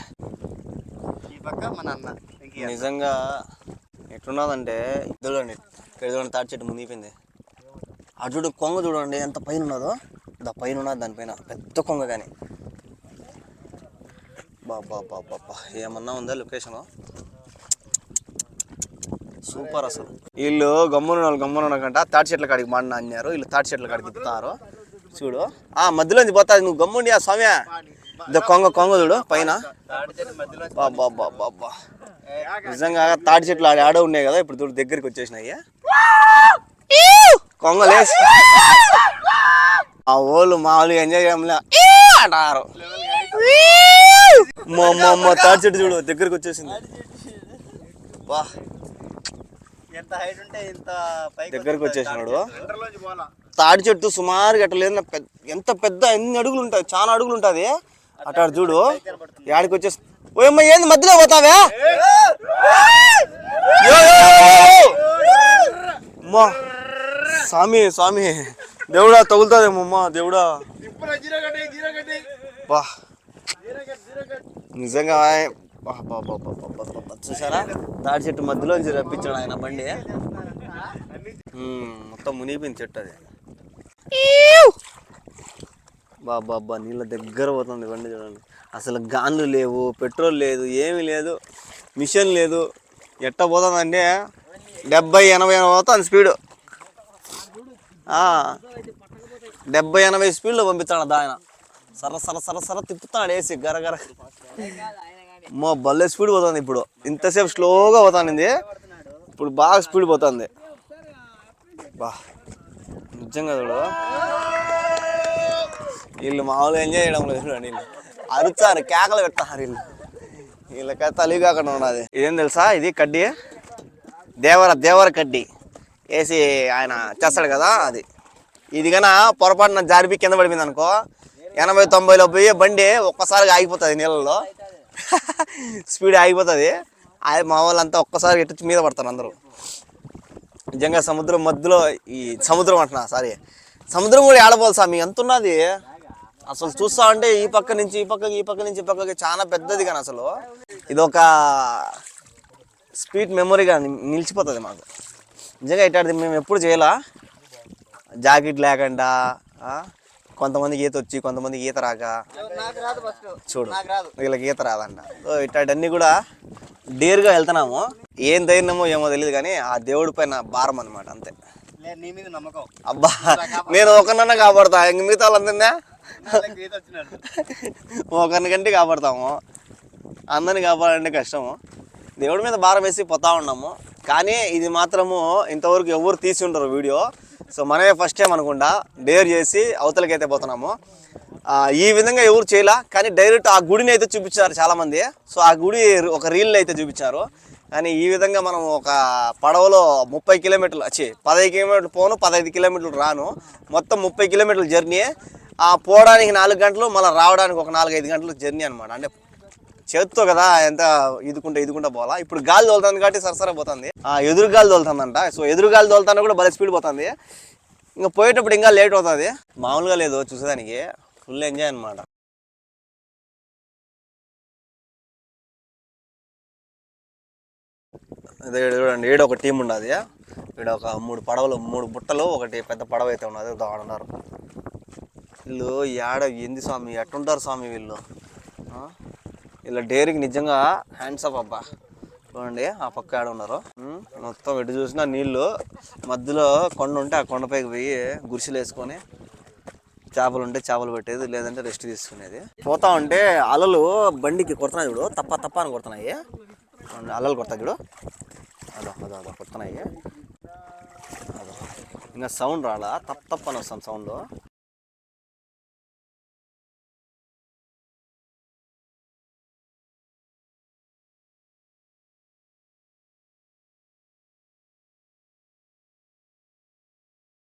నిజంగా ఎట్లున్నదంటే చూడండి, తాటి చెట్టు మునిగిపోయింది. అటు చూడు కొంగ చూడండి ఎంత పైన ఉన్నదో, పైన ఉన్నది దానిపైన పెద్ద కొంగ. కానీ బాబా ఏమన్నా ఉందా లొకేషన్, సూపర్ అసలు. వీళ్ళు గమ్మున కంట తాటి చెట్ల కాడికి మాడిన అన్నారు. వీళ్ళు తాటి చెట్ల కాడికి ఇస్తారు చూడు. మధ్యలోంచి పోతుంది, నువ్వు గమ్ముండి ఆ స్వామి. కొంగ చూడు పైన. బాబా నిజంగా తాటి చెట్లు ఆడ ఉన్నాయి కదా, ఇప్పుడు చూడు దగ్గరికి వచ్చేసినాయి కొంగలేసి. ఆ ఓళ్ళు మామూలుగా ఎంజాయ్ చేయడంలే అంటారు. తాటి చెట్టు చూడు దగ్గరికి వచ్చేసింది. వా దగ్గరికి వచ్చేసినాడు. తాటి చెట్టు సుమారుగా అట్లా లేదు, ఎంత పెద్ద ఎన్ని అడుగులు ఉంటాయి, చాలా అడుగులు ఉంటుంది. అటు చూడు యాడికి వచ్చేసి. ఓయమ్మ ఏంది మధ్యలో పోతావే, స్వామి దేవుడా తగులుతుందేమమ్మా దేవుడా. బా నిజంగా చూసారా, తాడి చెట్టు మధ్యలోంచి రప్పించాడు ఆయన బండి. మొత్తం మునిగిపోయింది చెట్టు అది. బాబా నీళ్ళ దగ్గర పోతుంది బండి చూడండి. అసలు గాన్లు లేవు, పెట్రోల్ లేదు, ఏమీ లేదు, మిషన్ లేదు. ఎట్ట పోతుందంటే 70-80 పోతుంది స్పీడు. 70-80 స్పీడ్లో పంపిస్తాడు ఆయన. సర తిప్పుతాడు వేసి గరగర. భలే స్పీడ్ పోతుంది. ఇప్పుడు ఇంతసేపు స్లోగా పోతానింది, ఇప్పుడు బాగా స్పీడ్ పోతుంది. బా నిజంగా చూడు, వీళ్ళు మామూలుగా ఎంజాయ్ చేయడం లేదు చూడండి. వీళ్ళు అరుచారు, కేకలు పెడతారు. వీళ్ళకి తలివి కాకుండా ఉన్నది. ఇదేం తెలుసా, ఇది కడ్డీ, దేవర కడ్డీ వేసి ఆయన చేస్తాడు కదా అది. ఇది కన్నా పొరపాటున జారిపి కింద పడిపోయింది అనుకో, 80-90లో పోయి బండి ఒక్కసారిగా ఆగిపోతుంది నీళ్ళలో. స్పీడ్ ఆగిపోతుంది. అది మా వాళ్ళంతా ఒక్కసారి ఎట్టు మీద పడతారు అందరూ. నిజంగా సముద్రం మధ్యలో, సముద్రం కూడా ఏడబోలు స్వామి ఎంత ఉన్నది అసలు. చూస్తా అంటే ఈ పక్క నుంచి ఈ పక్కకి చాలా పెద్దది. కానీ అసలు ఇది ఒక స్వీట్ మెమొరీగా నిలిచిపోతుంది మాకు. నిజంగా ఇట్లాంటిది మేము ఎప్పుడు చేయాలా, జాకెట్ లేకుండా. కొంతమందికి ఈత వచ్చి, కొంతమందికి ఈత రాక. చూడు వీళ్ళకి ఈత రాదంట. సో ఇట్లాంటివన్నీ కూడా డేర్గా వెళ్తున్నాము. ఏం ధైర్యమో ఏమో తెలియదు, కానీ ఆ దేవుడి పైన భారం అనమాట అంతే. అబ్బా నేను ఒకరినన్నా కాపాడుతా, ఇంక మిగతా వాళ్ళందరినీ ఒకరికంటే కాపాడుతాము. అందరిని కాపాడాలంటే కష్టము. దేవుడి మీద భారం వేసి పోతా ఉన్నాము. కానీ ఇది మాత్రము ఇంతవరకు ఎవరు తీసి ఉండరు వీడియో. సో మనమే ఫస్ట్ టైం అనుకుంటా డేర్ చేసి అవతలకి అయితే పోతున్నాము. ఈ విధంగా ఎవరు చేయలే, కానీ డైరెక్ట్ ఆ గుడిని అయితే చూపించారు చాలామంది. సో ఆ గుడి ఒక రీల్ అయితే చూపించారు. కానీ ఈ విధంగా మనం ఒక పడవలో 30 కిలోమీటర్లు 15 కిలోమీటర్లు పోను, 15 కిలోమీటర్లు రాను, మొత్తం 30 కిలోమీటర్ల జర్నీ. పోవడానికి 4 గంటలు, మళ్ళీ రావడానికి ఒక 4-5 గంటలు జర్నీ అనమాట. అంటే చేత్తో కదా ఎంత ఇదుకుంటా పోవాలా. ఇప్పుడు గాలి తోలుతుంది కాబట్టి సరసర పోతుంది. ఎదురు గాలి తోలుతుందంట. సో ఎదురు గాలి తోలుతాను కూడా భలే స్పీడ్ పోతుంది. ఇంకా పోయేటప్పుడు ఇంకా లేట్ అవుతుంది. మామూలుగా లేదు చూసేదానికి, ఫుల్ ఎంజాయ్ అనమాట. అదే చూడండి, ఏడు ఒక టీం ఉన్నది. ఇక్కడ ఒక 3 పడవలు, 3 బుట్టలు, ఒకటి పెద్ద పడవ అయితే ఉన్నది. ఆడున్నారు వీళ్ళు. ఏడ ఏంది స్వామి, ఎట్టుంటారు స్వామి వీళ్ళు. వీళ్ళ డేరీకి నిజంగా హ్యాండ్స్ అప్ అబ్బా. చూడండి ఆ పక్క ఆడ ఉన్నారు. మొత్తం ఎటు చూసినా నీళ్ళు, మధ్యలో కొండ ఉంటే ఆ కొండపైకి పోయి గురిసెలు వేసుకొని చేపలు ఉంటే చేపలు పెట్టేది, లేదంటే రెస్ట్ తీసుకునేది. పోతా ఉంటే అలలు బండికి కొడుతున్నాయి చూడు, తప్ప తప్ప అని కొడుతున్నాయి. అలలు కొడతాయి చూడు, అదో అదో అదో కొడుతున్నాయి. అదో ఇంకా సౌండ్ రాలా, తప్ప తప్ప అని వస్తుంది సౌండ్.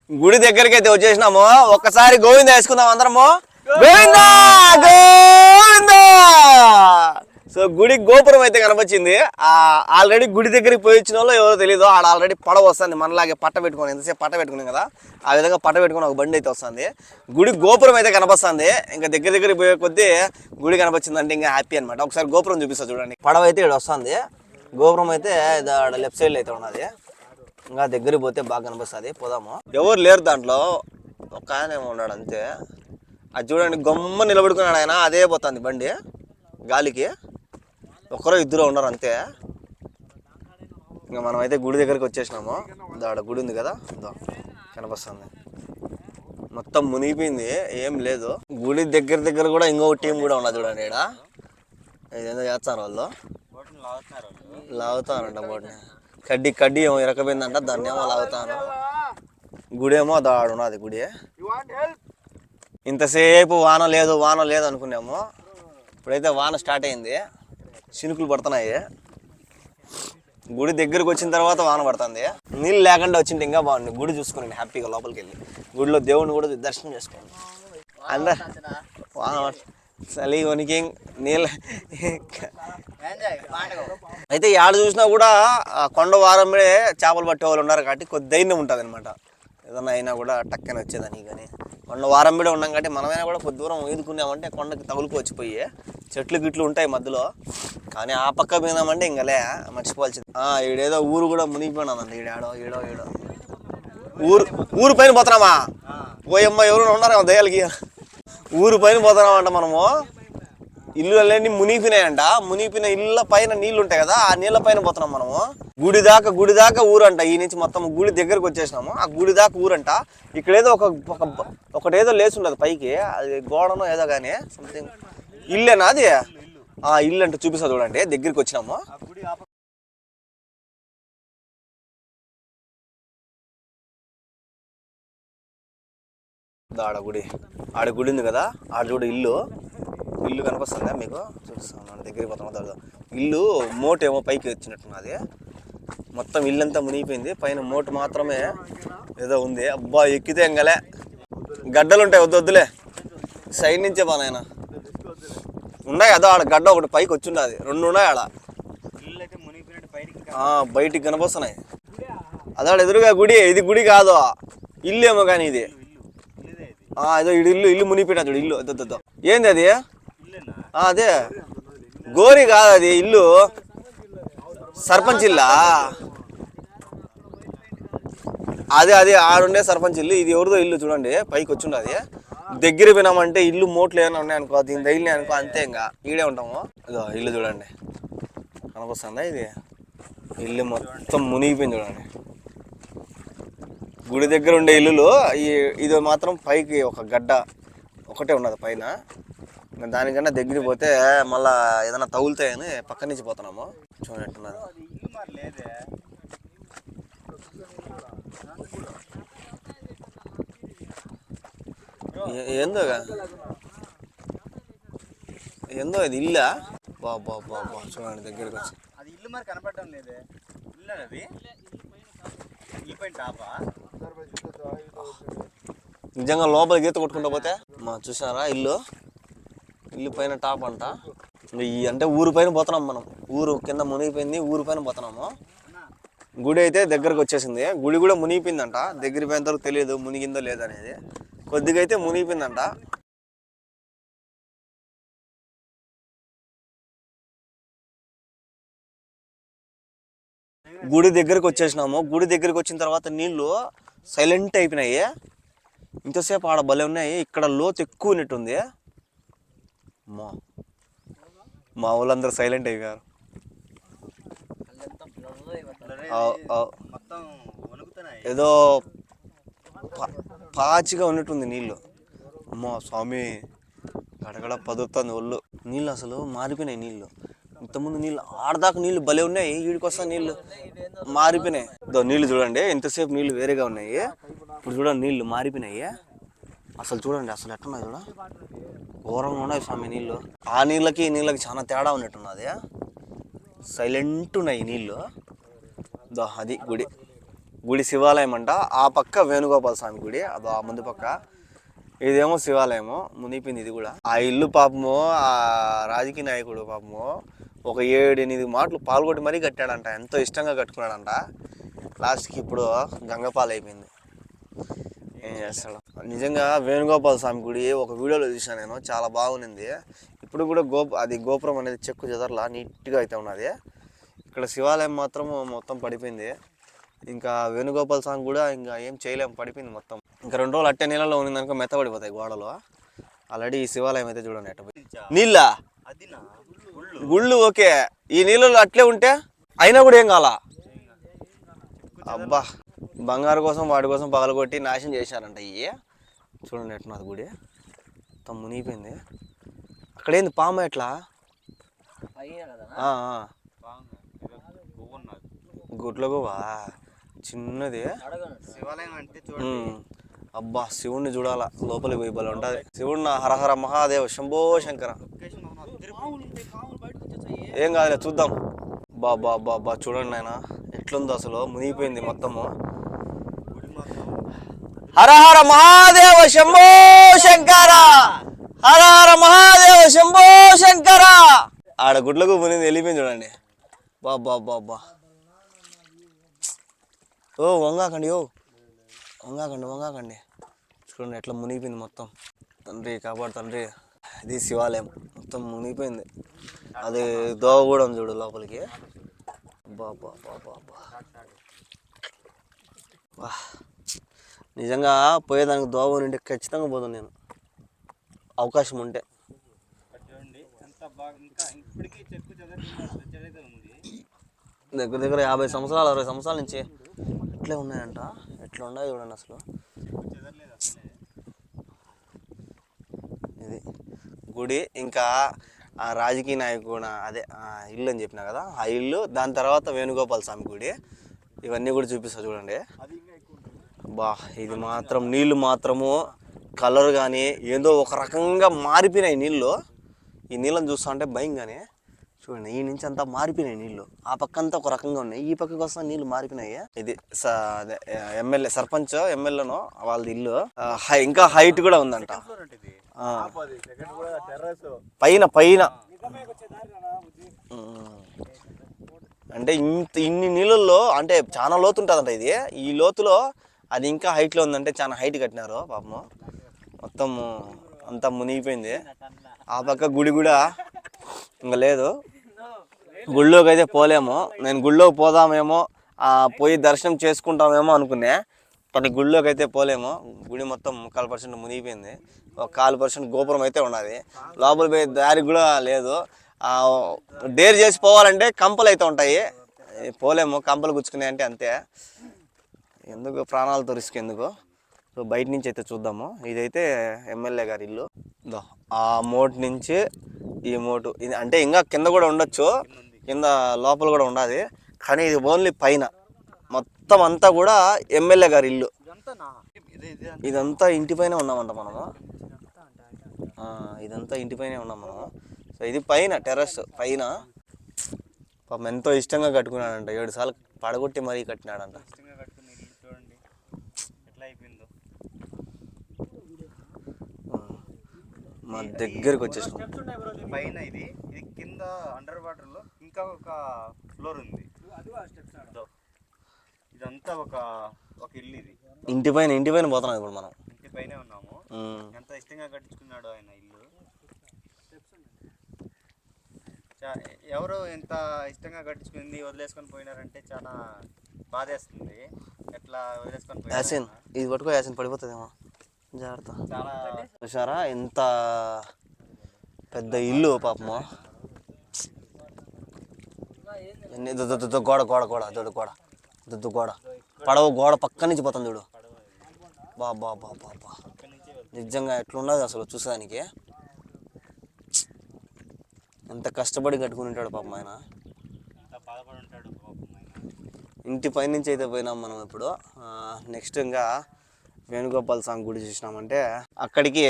గుడి దగ్గరికి అయితే వచ్చేసినాము. ఒక్కసారి గోవింద వేసుకుందాం అందరము. గోవింద గోవింద. సో గుడి గోపురం అయితే కనపచ్చింది. ఆల్రెడీ గుడి దగ్గరికి పోయి వచ్చిన వాళ్ళు ఎవరో తెలియదు. ఆడ ఆల్రెడీ పడవ వస్తుంది, మనలాగే పట్ట పెట్టుకుని, ఎంతసేపు పట్ట పెట్టుకున్నాం కదా, ఆ విధంగా పట్ట పెట్టుకుని ఒక బండి అయితే వస్తుంది. గుడి గోపురం అయితే కనపస్తుంది. ఇంకా దగ్గరికి పోయే కొద్దీ గుడి కనపచ్చిందంటే ఇంకా హ్యాపీ అనమాట. ఒకసారి గోపురం చూపిస్తా చూడండి. పడవ అయితే ఇక్కడ వస్తుంది. గోపురం అయితే లెఫ్ట్ సైడ్ అయితే ఉన్నది. ఇంకా దగ్గరికి పోతే బాగా కనిపిస్తుంది. పోదాము. ఎవరు లేరు దాంట్లో, ఒక ఆయన ఏమో ఉన్నాడు అంతే. అది చూడండి, గమ్మ నిలబడుకున్నాడు ఆయన. అదే పోతుంది బండి గాలికి. ఒకరో ఇద్దరు ఉన్నారు అంతే. ఇంకా మనం అయితే గుడి దగ్గరికి వచ్చేసినాము. ఆడ గుడి ఉంది కదా, కనిపిస్తుంది. మొత్తం మునిగిపోయింది, ఏం లేదు. గుడి దగ్గర కూడా ఇంకొక టీం కూడా ఉన్నది చూడండి. ఇక్కడ ఇదేందో చేస్తారు వాళ్ళు, లాగుతారంట బోట్ని. కడ్డీ ఏమో ఇరకపోయిందంట, దాన్ని ఏమో లాగుతాను. గుడి ఏమో ఆడున్నది గుడి. ఇంతసేపు వాన లేదు అనుకున్నాము. ఇప్పుడైతే వాన స్టార్ట్ అయింది, చినుకులు పడుతున్నాయి. గుడి దగ్గరకు వచ్చిన తర్వాత వాన పడుతుంది. నీళ్ళు లేకుండా వచ్చింటే ఇంకా బాగుంది. గుడి చూసుకుని హ్యాపీగా లోపలికి వెళ్ళి గుడిలో దేవుడిని కూడా దర్శనం చేసుకోండి. అందరు వాన చలి వనికి నీళ్ళ అయితే ఆడ చూసినా కూడా కొండ వారమే చేపలు పట్టే వాళ్ళు ఉన్నారు కాబట్టి కొద్ది ధైర్యం ఉంటుంది అనమాట. ఏదన్నా అయినా కూడా టక్కని వచ్చేదని. కానీ కొండ వారం కూడా ఉన్నాం కాబట్టి మనమైనా కూడా కొద్ది దూరం ఈదుకున్నామంటే కొండకి తగులుకు వచ్చిపోయి చెట్లు గిట్లు ఉంటాయి మధ్యలో. కానీ ఆ పక్క పోయినామంటే ఇంకలే మర్చిపోవాల్సింది. ఈడేదో ఊరు కూడా మునిగిపోయినాదండి. ఈడో ఊరు పైన పోతున్నామా? పోయమ్మ ఎవరు ఉన్నారేమో దయాలకి. ఊరు పైన పోతున్నామంట మనము. ఇల్లు అన్నీ మునిగిపోయినాయంట. మునిగిపోయిన ఇళ్ళ పైన నీళ్ళు ఉంటాయి కదా, ఆ నీళ్ళ పైన పోతున్నాం మనము. గుడి దాకా ఊరంట. ఈ నుంచి మొత్తం గుడి దగ్గరకు వచ్చేసినాము. ఆ గుడి దాకా ఊరంట. ఇక్కడేదో ఒకటేదో లేచి ఉండదు పైకి, అది గోడనో ఏదో కానీ సంథింగ్. ఇల్లేనా అది? ఇల్లు అంటే చూపిస్తా చూడండి. దగ్గరికి వచ్చినాము. ఆడ గుడి ఉంది కదా, ఆడ చూడు ఇల్లు కనిపిస్తుందా మీకు? చూపిస్తాను, దగ్గరికి పోతాం. ఇల్లు మోటు ఏమో పైకి వచ్చినట్టున్నది. మొత్తం ఇల్లంతా మునిగిపోయింది. పైన మోటు మాత్రమే ఏదో ఉంది. అబ్బా ఎక్కితే ఎంగలే, గడ్డలు ఉంటాయి. వద్దులే, సైడ్ నుంచే బాగా ఉన్నాయి కదా. ఆడ గడ్డ ఒకటి పైకి వచ్చిండది, 2 ఉన్నాయి ఆడ. బయటికి కనిపిస్తున్నాయి. అదాడ ఎదురుగా గుడి. ఇది గుడి కాదు, ఇల్లు ఏమో కానీ ఇది. ఏదో ఇల్లు మునిగిపోయినా చూడు. ఇల్లు వద్దు. ఏంది అది? అదే గోరి కాదు, అది ఇల్లు సర్పంచ్ ఇల్లా. అదే ఆడుండే సర్పంచ్ ఇల్లు. ఇది ఎవరిదో ఇల్లు చూడండి, పైకి వచ్చిండు. అది దగ్గర పోయినామంటే ఇల్లు మోట్లు ఏమైనా ఉన్నాయనుకో, దీని ధైర్యం అనుకో, అంతే. ఇంకా ఈడే ఉంటాము. ఇల్లు చూడండి, కనిపిస్తుందా? ఇది ఇల్లు మొత్తం మునిగిపోయింది చూడండి. గుడి దగ్గర ఉండే ఇల్లులు ఇది మాత్రం పైకి ఒక గడ్డ ఒకటే ఉన్నది పైన. దానికన్నా దగ్గరికి పోతే మళ్ళా ఏదైనా తగులుతాయని పక్క నుంచి పోతున్నాము. చూడంటున్నారు. ఏందో ఇది ఇల్లా? బాబా చూడండి దగ్గరికి వచ్చి. అది ఇల్లు మరి కనపడడం లేదే. ఇల్లు అది నిజంగా లోపల గీత కొట్టుకుంటూ పోతే చూసారా ఇల్లు పైన టాప్ అంట. అంటే ఊరు పైన పోతున్నాం మనం. ఊరు కింద మునిగిపోయింది, ఊరు పైన పోతున్నాము. గుడి అయితే దగ్గరకు వచ్చేసింది. గుడి కూడా మునిగిపోయిందంట. దగ్గర పోయిన తర్వాత తెలియదు మునిగిందో లేదనేది. కొద్దిగా అయితే మునిగిపోయిందంట. గుడి దగ్గరికి వచ్చేసినాము. గుడి దగ్గరికి వచ్చిన తర్వాత నీళ్ళు సైలెంట్ అయిపోయినాయి. ఇంతసేపు ఆడ భలే ఉన్నాయి. ఇక్కడ లోతు ఎక్కువ ఉన్నట్టుంది. మా వాళ్ళందరూ సైలెంట్ అయిపోయారు. ఏదో పాచిగా ఉన్నట్టుంది నీళ్ళు. అమ్మా స్వామి, గడగడ పదుతుంది ఒళ్ళు. నీళ్ళు అసలు మారిపోయినాయి. నీళ్ళు ఇంతకుముందు నీళ్ళు ఆడదాకా నీళ్ళు భలే ఉన్నాయి. వీడికొస్తా నీళ్ళు మారిపోయినాయి. నీళ్ళు చూడండి, ఇంతసేపు నీళ్ళు వేరేగా ఉన్నాయి. ఇప్పుడు చూడండి నీళ్ళు మారిపోయినాయి. అసలు చూడండి అసలు ఎట్టున్నాయి చూడ, ఘోరంగా ఉన్నాయి స్వామి నీళ్ళు. ఆ నీళ్ళకి ఈ నీళ్ళకి చాలా తేడా ఉన్నట్టున్నది. సైలెంట్ ఉన్నాయి నీళ్ళు. అది గుడి. గుడి శివాలయం అంట. ఆ పక్క వేణుగోపాల స్వామి గుడి, అదో ఆ ముందు పక్క. ఇదేమో శివాలయము, మునిగిపోయింది ఇది కూడా. ఆ ఇల్లు పాపము ఆ రాజకీయ నాయకుడు పాపము ఒక 7-8 మాటలు పాల్గొట్టి మరీ కట్టాడంట. ఎంతో ఇష్టంగా కట్టుకున్నాడంట. లాస్ట్కి ఇప్పుడు గంగపాలు అయిపోయింది. ఏం చేస్తాడు. నిజంగా వేణుగోపాల స్వామి గుడి ఒక వీడియోలో చూసాను నేను, చాలా బాగుంది. ఇప్పుడు కూడా అది గోపురం అనేది చెక్కు చెదరలా నీట్గా అయితే ఉన్నది. ఇక్కడ శివాలయం మాత్రం మొత్తం పడిపోయింది. ఇంకా వేణుగోపాల స్వామి కూడా ఇంకా ఏం చేయలేము, పడిపోయింది మొత్తం. ఇంకా 2 రోజులు అట్టే నీళ్ళలో ఉన్నదనుకో మెత్తబడిపోతాయి గోడలు. ఆల్రెడీ ఈ శివాలయం అయితే చూడండి ఎట్ట నీళ్ళ గుళ్ళు. ఓకే, ఈ నీళ్ళలో అట్లే ఉంటే అయినా కూడా ఏం కావాలా. అబ్బా, బంగారు కోసం వాటి కోసం పగలగొట్టి నాశనం చేశారంట. ఇవి చూడండి ఎట్టున్నది గుడి మొత్తం మునిగిపోయింది. అక్కడేంది పాము ఎట్లా గుట్లో గోవా చిన్నది శివాలయం అంటే అబ్బా, శివుణ్ణి చూడాలా, లోపలికి పోయి బలం ఉంటుంది. శివుడిని హరహర మహాదేవ శంభో శంకర. ఏం కాదులే చూద్దాం. బాబా బాబా చూడండి ఆయన ఎట్లుందో అసలు, మునిగిపోయింది మొత్తము. హరహర మహాదేవ శంభో శంకర, హరహర మహాదేవ శంభో శంకర. ఆడ గుడ్లకు మునింది, వెళ్ళిపోయింది చూడండి. బాబా బాబా, ఓ వంగాకండి, వంగాకండి. చూడండి ఎట్లా మునిగిపోయింది మొత్తం. తండ్రి కాపాడు తండ్రి. ఇది శివాలయం మొత్తం మునిగిపోయింది. అది దోవ కూడా ఉంది చూడు లోపలికి. బాబా బాబా బా, నిజంగా పోయేదానికి దోవ నుండి ఖచ్చితంగా పోతాను నేను, అవకాశం ఉంటే. దగ్గర దగ్గర 50 సంవత్సరాలు 60 సంవత్సరాల నుంచి ఇట్లే ఉన్నాయంట. ఎట్లా ఉన్నాయి చూడండి అసలు. ఇది గుడి. ఇంకా ఆ రాజకీయ నాయకుడు అదే ఇల్లు అని చెప్పినా కదా, ఆ ఇల్లు. దాని తర్వాత వేణుగోపాల స్వామి గుడి. ఇవన్నీ కూడా చూపిస్తా చూడండి. బా, ఇది మాత్రం నీళ్ళు మాత్రము కలర్ కానీ ఏదో ఒక రకంగా మారిపోయినాయి నీళ్ళు. ఈ నీళ్ళని చూస్తా అంటే భయంగానే. చూడండి ఈ నుంచి అంతా మారిపోయినాయి నీళ్ళు. ఆ పక్క అంతా ఒక రకంగా ఉన్నాయి, ఈ పక్కకి వస్తా నీళ్ళు మారిపోయినాయి. ఇది ఎమ్మెల్యే సర్పంచ్ ఎమ్మెల్యేనో వాళ్ళది ఇల్లు. ఇంకా హైట్ కూడా ఉందంట పైన పైన. అంటే ఇన్ని నీళ్ళల్లో అంటే చాలా లోతు ఉంటుందంట ఇది. ఈ లోతులో అది ఇంకా హైట్లో ఉందంటే చాలా హైట్ కట్టినారు పాపము. మొత్తం అంతా మునిగిపోయింది. ఆ పక్క గుడి కూడా ఇంకా లేదు. గుళ్ళోకి అయితే పోలేము. నేను గుళ్ళోకి పోదామేమో, పోయి దర్శనం చేసుకుంటామేమో అనుకున్నా, కానీ గుళ్ళోకి అయితే పోలేము. గుడి మొత్తం 1/4% మునిగిపోయింది. ఒక 1/4% గోపురం అయితే ఉన్నది. లోపల పోయే దారి కూడా లేదు. డేర్ చేసి పోవాలంటే కంపలు అయితే ఉంటాయి, పోలేము. కంపలు గుచ్చుకున్నాయి అంటే అంతే. ఎందుకు ప్రాణాలతో రిస్క్ ఎందుకు. సో బయట నుంచి అయితే చూద్దాము. ఇదైతే ఎమ్మెల్యే గారి ఇల్లు. ఆ మోటు నుంచి ఈ మోటు ఇది అంటే ఇంకా కింద కూడా ఉండొచ్చు, కింద లోపల కూడా ఉండాలి. కానీ ఇది ఓన్లీ పైన. మొత్తం అంతా కూడా ఎమ్మెల్యే గారి ఇల్లు. ఇదంతా ఇంటిపైన ఉన్నామంట మనము. ఇదంతా ఇంటిపైనే ఉన్నాం మనము. సో ఇది పైన టెర్రస్ పైన. పాపం ఎంతో ఇష్టంగా కట్టుకున్నాడంట. 7 సార్లు పడగొట్టి మరీ కట్టినాడంట. మా దగ్గరికి వచ్చేసాం. పైన ఇది కింద అండర్ వాటర్ లో ఇంకా ఒక ఫ్లోర్ ఉంది. ఇదంతా ఒక ఇల్లు. ఇది ఇంటి పైన పోతున్నాం ఇప్పుడు మనం. ఇంటి పైనే ఉన్నాము. ఎంత ఇష్టంగా కట్టించుకున్నాడు ఆయన ఇల్లు. ఎవరు ఎంత ఇష్టంగా కట్టించుకుంది వదిలేసుకొని పోయినారంటే చాలా బాధేస్తుంది. ఎట్లా వదిలేసుకొని యాసిన్ పోయినారు ఇది పట్టుకో, యాసిన్ పడిపోతుందేమో, జాగ్రత్త. చాలా. చూసారా ఎంత పెద్ద ఇల్లు పాపము. గోడ గోడ గోడ దొడ్డు గోడ, దొడ్డు గోడ, పడవ గోడ పక్క నుంచి పోతుంది చూడు. బాబా బాబా బా, నిజంగా ఎట్లున్నది అసలు చూసేదానికి. ఎంత కష్టపడి కట్టుకుని ఉంటాడు పాపం ఆయన. బాధపడి ఉంటాడు ఇంటి పై నుంచి అయితే పోయినాం మనం ఇప్పుడు. నెక్స్ట్ ఇంకా వేణుగోపాల్ స్వామి గుడి చూసినామంటే అక్కడికి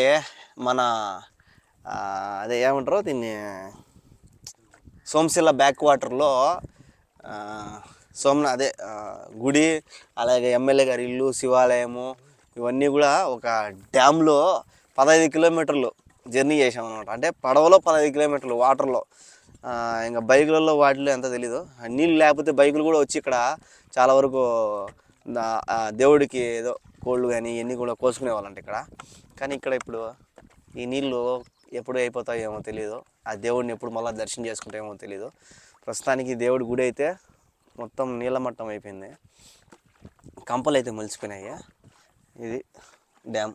మన అదే ఏమంటారు దీన్ని, సోమశిల బ్యాక్ వాటర్లో అదే గుడి, అలాగే ఎమ్మెల్యే గారి ఇల్లు, శివాలయము, ఇవన్నీ కూడా ఒక డ్యామ్లో 15 కిలోమీటర్లు జర్నీ చేసాం అనమాట. అంటే పడవలో 15 కిలోమీటర్లు వాటర్లో. ఇంకా బైకులలో వాటిలో ఎంత తెలీదు. నీళ్ళు లేకపోతే బైకులు కూడా వచ్చి ఇక్కడ చాలా వరకు దేవుడికి ఏదో కోళ్ళు కానీ ఇవన్నీ కూడా కోసుకునే వాళ్ళంట ఇక్కడ. కానీ ఇక్కడ ఇప్పుడు ఈ నీళ్ళు ఎప్పుడు అయిపోతాయేమో తెలియదు. ఆ దేవుడిని ఎప్పుడు మళ్ళీ దర్శనం చేసుకుంటామో తెలియదు. ప్రస్తుతానికి దేవుడి గుడి అయితే మొత్తం నీళ్ళమట్టం అయిపోయింది, కంపలు అయితే మలిసిపోయినాయి. ఇది డ్యామ్,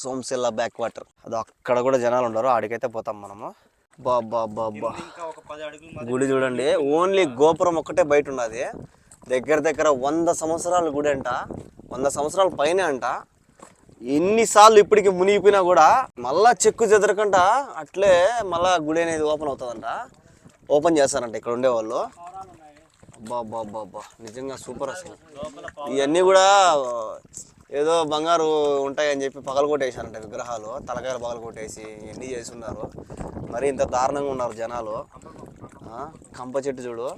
సోమశిల బ్యాక్ వాటర్. అది అక్కడ కూడా జనాలు ఉండరు, ఆడికైతే పోతాం మనము. బాబా బాబా, ఇంకా ఒక 10 అడుగులు గుడి చూడండి. ఓన్లీ గోపురం ఒక్కటే బయట ఉన్నది. దగ్గర దగ్గర 100 సంవత్సరాల గుడి అంట, 100 సంవత్సరాల పైనే అంట. ఎన్నిసార్లు ఇప్పటికి మునిగిపోయినా కూడా మళ్ళా చెక్కు చెదరకుండా అట్లే మళ్ళా గుడి అనేది ఓపెన్ అవుతుందంట, ఓపెన్ చేస్తారంట ఇక్కడ ఉండేవాళ్ళు. బాబా బాబా, నిజంగా సూపర్ అసలు. ఇవన్నీ కూడా ఏదో బంగారు ఉంటాయని చెప్పి పగలు కొట్టేసారంట విగ్రహాలు, తలకాయలు పగలు కొట్టేసి ఎన్ని చేసి ఉన్నారు. మరి ఇంత దారుణంగా ఉన్నారు జనాలు. కంప చెట్టు చూడు,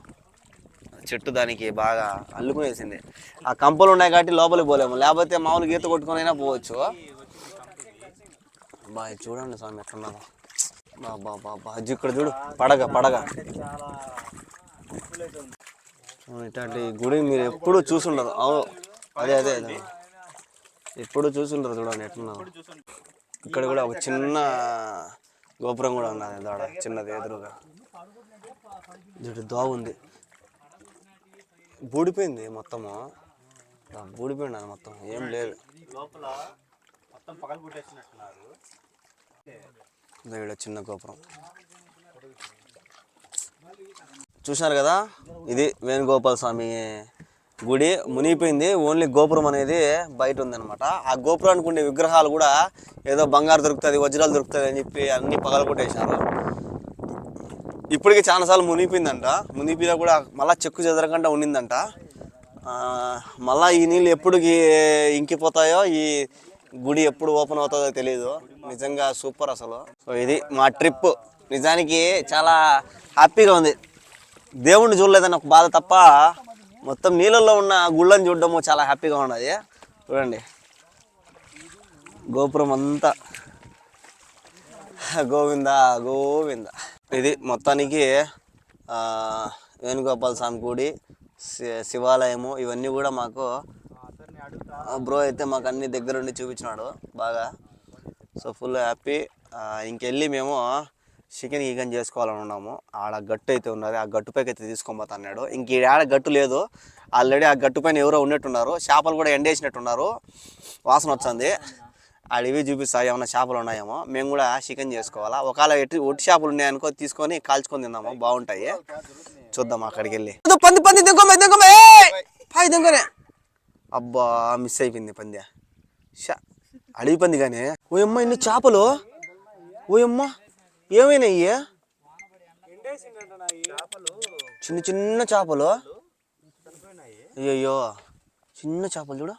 చెట్టు దానికి బాగా అల్లుకునేసింది. ఆ కంపలు ఉన్నాయి కాబట్టి లోపలికి పోలేము, లేకపోతే మామూలు గీత కొట్టుకొని అయినా పోవచ్చు. బాయ్ చూడండి స్వామి ఎట్లున్నదో. బాబా బాబా, అది ఇక్కడ చూడు, పడగ పడగ. ఇట్లాంటి గుడి మీరు ఎప్పుడు చూసుండరు. అదే అదే అదే, ఎప్పుడు చూసుంటారు చూడండి ఎట్లున్నావు. ఇక్కడ కూడా ఒక చిన్న గోపురం కూడా ఉన్నది దాడ, చిన్నది ఎదురుగా దోవ ఉంది. బూడిపోయింది మొత్తము, బూడిపోయింది అది మొత్తం, ఏం లేదు లోపల మొత్తం పగలు కొట్టేసినట్టున్నారు. ఇక్కడ చిన్న గోపురం చూసినారు కదా. ఇది వేణుగోపాల స్వామి గుడి మునిగిపోయింది, ఓన్లీ గోపురం అనేది బయట ఉందన్నమాట. ఆ గోపురానికి ఉండే విగ్రహాలు కూడా ఏదో బంగారు దొరుకుతుంది, వజ్రాలు దొరుకుతుంది అని చెప్పి అన్ని పగల కొట్టేసినారు. ఇప్పటికి చాలాసార్లు మునిగిపోయిందంట, మునిగిపోయినా కూడా మళ్ళీ చెక్కు చెదరకుండా ఉండిందంట. మళ్ళీ ఈ నీళ్ళు ఎప్పటికి ఇంకిపోతాయో, ఈ గుడి ఎప్పుడు ఓపెన్ అవుతుందో తెలియదు. నిజంగా సూపర్ అసలు. సో ఇది మా ట్రిప్. నిజానికి చాలా హ్యాపీగా ఉంది. దేవుణ్ణి చూడలేదని ఒక బాధ తప్ప మొత్తం నీళ్ళల్లో ఉన్న గుళ్ళని చూడడము చాలా హ్యాపీగా ఉన్నది. చూడండి గోపురం అంతా గోవింద గోవింద. ఇది మొత్తానికి వేణుగోపాల స్వామి గుడి, శివాలయము, ఇవన్నీ కూడా మాకు బ్రో అయితే మాకు అన్ని దగ్గరుండి చూపించినాడు బాగా. So full happy. ఇంకెళ్ళి మేము చికెన్ ఈగన్ చేసుకోవాలని ఉన్నాము. ఆడ గట్టు అయితే ఉన్నది, ఆ గట్టుపైకి అయితే తీసుకోబోతా అన్నాడు. ఇంక ఆడ గట్టు లేదు, ఆల్రెడీ ఆ గట్టు పైన ఎవరో ఉన్నట్టున్నారు. చేపలు కూడా ఎండేసినట్టున్నారు, వాసన వచ్చింది. అడివి చూపిస్తా ఏమన్నా చేపలు ఉన్నాయేమో. మేము కూడా చికెన్ చేసుకోవాలా. ఒకవేళ ఒట్టి చేపలు ఉన్నాయనుకో తీసుకొని కాల్చుకొని తిందాము, బాగుంటాయి. చూద్దాం అక్కడికి వెళ్ళి. పంది పంది దింకొనే. అబ్బా మిస్ అయిపోయింది పంది. అడవి పంది కానీ. ఓయమ్మ ఇన్ని చేపలు, ఓయమ్మ ఏమైనాయి? చిన్న చిన్న చేపలు, అయ్యో చిన్న చేపలు చూడు.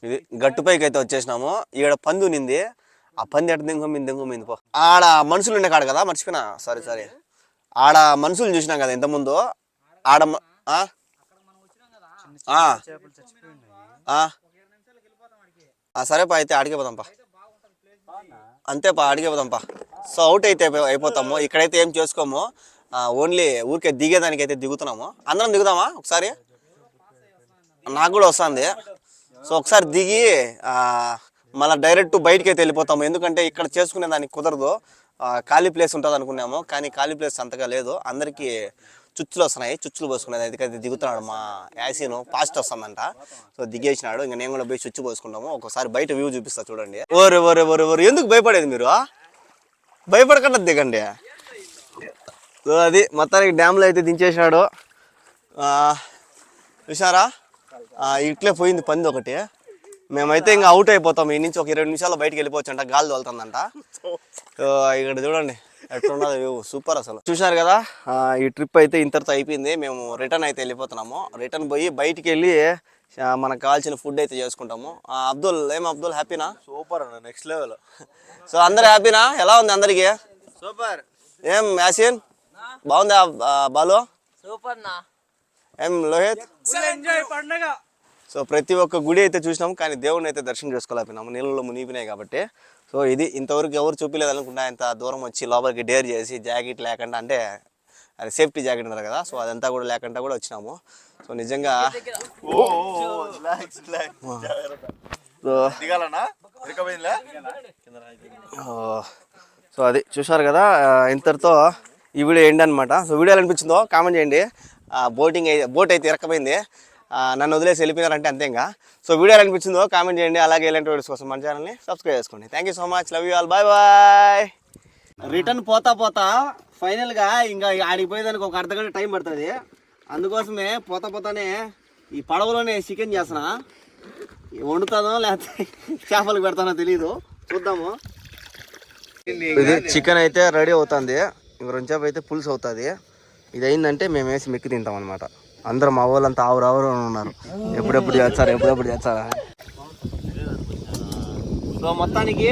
ఇది గట్టుపైకి అయితే వచ్చేసినాము. ఈడ పంది ఉన్నింది, ఆ పంది ఎట్ట దింగొమ్మింది పో. ఆడ మనుషులు ఉండే కాడు కదా, మర్చిపోయినా, సారీ. ఆడ మనుషులు చూసినాం కదా ఇంతకుముందు. ఆడ సరేపా, అయితే ఆడికే పోదాంపా. అంతేపా, అడిగే పోదాంపా. సో అవుట్ అయితే అయిపోతాము. ఇక్కడైతే ఏం చేసుకోము, ఓన్లీ ఊరికే దిగేదానికి అయితే దిగుతున్నాము. అందరం దిగుదామా ఒకసారి? నాకు కూడా వస్తుంది. సో ఒకసారి దిగి మళ్ళీ డైరెక్ట్ బయటికి అయితే వెళ్ళిపోతాము. ఎందుకంటే ఇక్కడ చేసుకునే దానికి కుదరదు. ఖాళీ ప్లేస్ ఉంటుంది అనుకున్నాము, కానీ ఖాళీ ప్లేస్ అంతగా లేదు. అందరికీ చుచ్చులు వస్తున్నాయి, చుచ్చులు పోసుకునేది. అందుకైతే దిగుతున్నాడు మా యాసీను, ఫాస్ట్ వస్తుందంట. సో దిగేసినాడు. ఇంకా నేను కూడా పోయి చుచ్చు పోసుకుంటాము. ఒకసారి బయట వ్యూ చూపిస్తా చూడండి. ఓరే ఓరే ఓరే ఓరే, ఎందుకు భయపడేది మీరు? భయపడకుండా దిగండి. సో అది మొత్తానికి డ్యామ్లో అయితే దించేసినాడు. చూసారా, ఇట్లే పోయింది పంది ఒకటి. మేమైతే ఇంకా అవుట్ అయిపోతాం. ఈ నుంచి ఒక 20 నిమిషాల్లో బయటకు వెళ్ళిపోవచ్చు అంట, గాలి తోలుతుందంట. సో ఇక్కడ చూడండి ఎట్లున్నది వ్యూ, సూపర్ అసలు. చూసారు కదా, ఈ ట్రిప్ అయితే ఇంతటితో అయిపోయింది. మేము రిటర్న్ అయితే వెళ్ళిపోతున్నాము. రిటర్న్ పోయి బయటికి వెళ్ళి మనకు కావాల్సిన ఫుడ్ అయితే చేసుకుంటాము. అబ్దుల్, అబ్దుల్ హ్యాపీనా? సూపర్ అన్న, నెక్స్ట్ లెవెల్. సో అందరు హ్యాపీనా? ఎలా ఉంది అందరికి? సూపర్. ఏం యాసిన్ బాగుందా? బాలు సూపర్ నా. ఏం లోహిత్? ఎంజాయ్ పండగ. సో ప్రతి ఒక్క గుడి అయితే చూసినాము, కానీ దేవుడిని అయితే దర్శనం చేసుకోలేకపోయినాము, నీళ్ళలో మునిగిపోయినాయి కాబట్టి. సో ఇది ఇంతవరకు ఎవరు చూపించలేదు అనుకుంటా. ఇంత దూరం వచ్చి లోపలికి డేర్ చేసి జాకెట్ లేకుండా, అంటే అది సేఫ్టీ జాకెట్ ఉన్నారు కదా, సో అదంతా కూడా లేకుండా కూడా వచ్చినాము. సో నిజంగా సో అది చూసారు కదా, ఇంతటితో ఈ వీడియో ఏంటి అనమాట. సో వీడియో ఎలా అనిపించిందో కామెంట్ చేయండి. బోట్ అయితే ఇరక్కపోయింది, నన్ను వదిలేసి వెళ్ళిపోయినారంటే అంతే ఇంకా. సో వీడియో ఎలా అనిపించిందో కామెంట్ చేయండి. అలాగే ఇలాంటి వీడియోస్ కోసం మన ఛానల్ని సబ్స్క్రైబ్ చేసుకోండి. Thank you so much, love you all, bye bye. Return పోతా ఫైనల్గా ఇంకా ఆడికి పోయేదానికి ఒక అర్ధగంట టైం పడుతుంది. అందుకోసమే పోతానే ఈ పడవలోనే చికెన్ చేస్తున్నా. వండుతానో లేకపోతే చేపలకు పెడతానో తెలీదు, చూద్దాము. ఇది చికెన్ అయితే రెడీ అవుతుంది. ఇంక రెండుసేపు అయితే పులుసు అవుతుంది. ఇది అయిందంటే మేము వేసి మెక్కి తింటాం అనమాట. అందరూ మా వాళ్ళంతా ఆవురు ఉన్నారు, ఎప్పుడెప్పుడు చేస్తారా. సో మొత్తానికి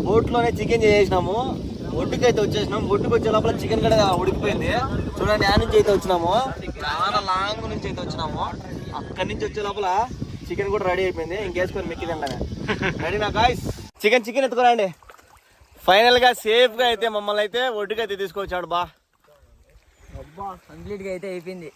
బోట్లోనే చికెన్ చేసేసినాము. ఒడ్డుకి అయితే వచ్చేసినాము. ఒడ్డుకి వచ్చే లోపల చికెన్ కూడా ఉడికిపోయింది. చూడండి, ఆ నుంచి అయితే వచ్చినాము, చాలా లాంగ్ నుంచి అయితే వచ్చినాము. అక్కడి నుంచి వచ్చే లోపల చికెన్ కూడా రెడీ అయిపోయింది. ఇంకేసుకొని మెక్కి తింటానే. రెడీనా గాయ్స్? చికెన్ ఎత్తుకోరండి. ఫైనల్గా సేఫ్గా అయితే మమ్మల్ని అయితే ఒడ్డుకి అయితే తీసుకొచ్చాడు. కంప్లీట్గా అయితే అయిపోయింది.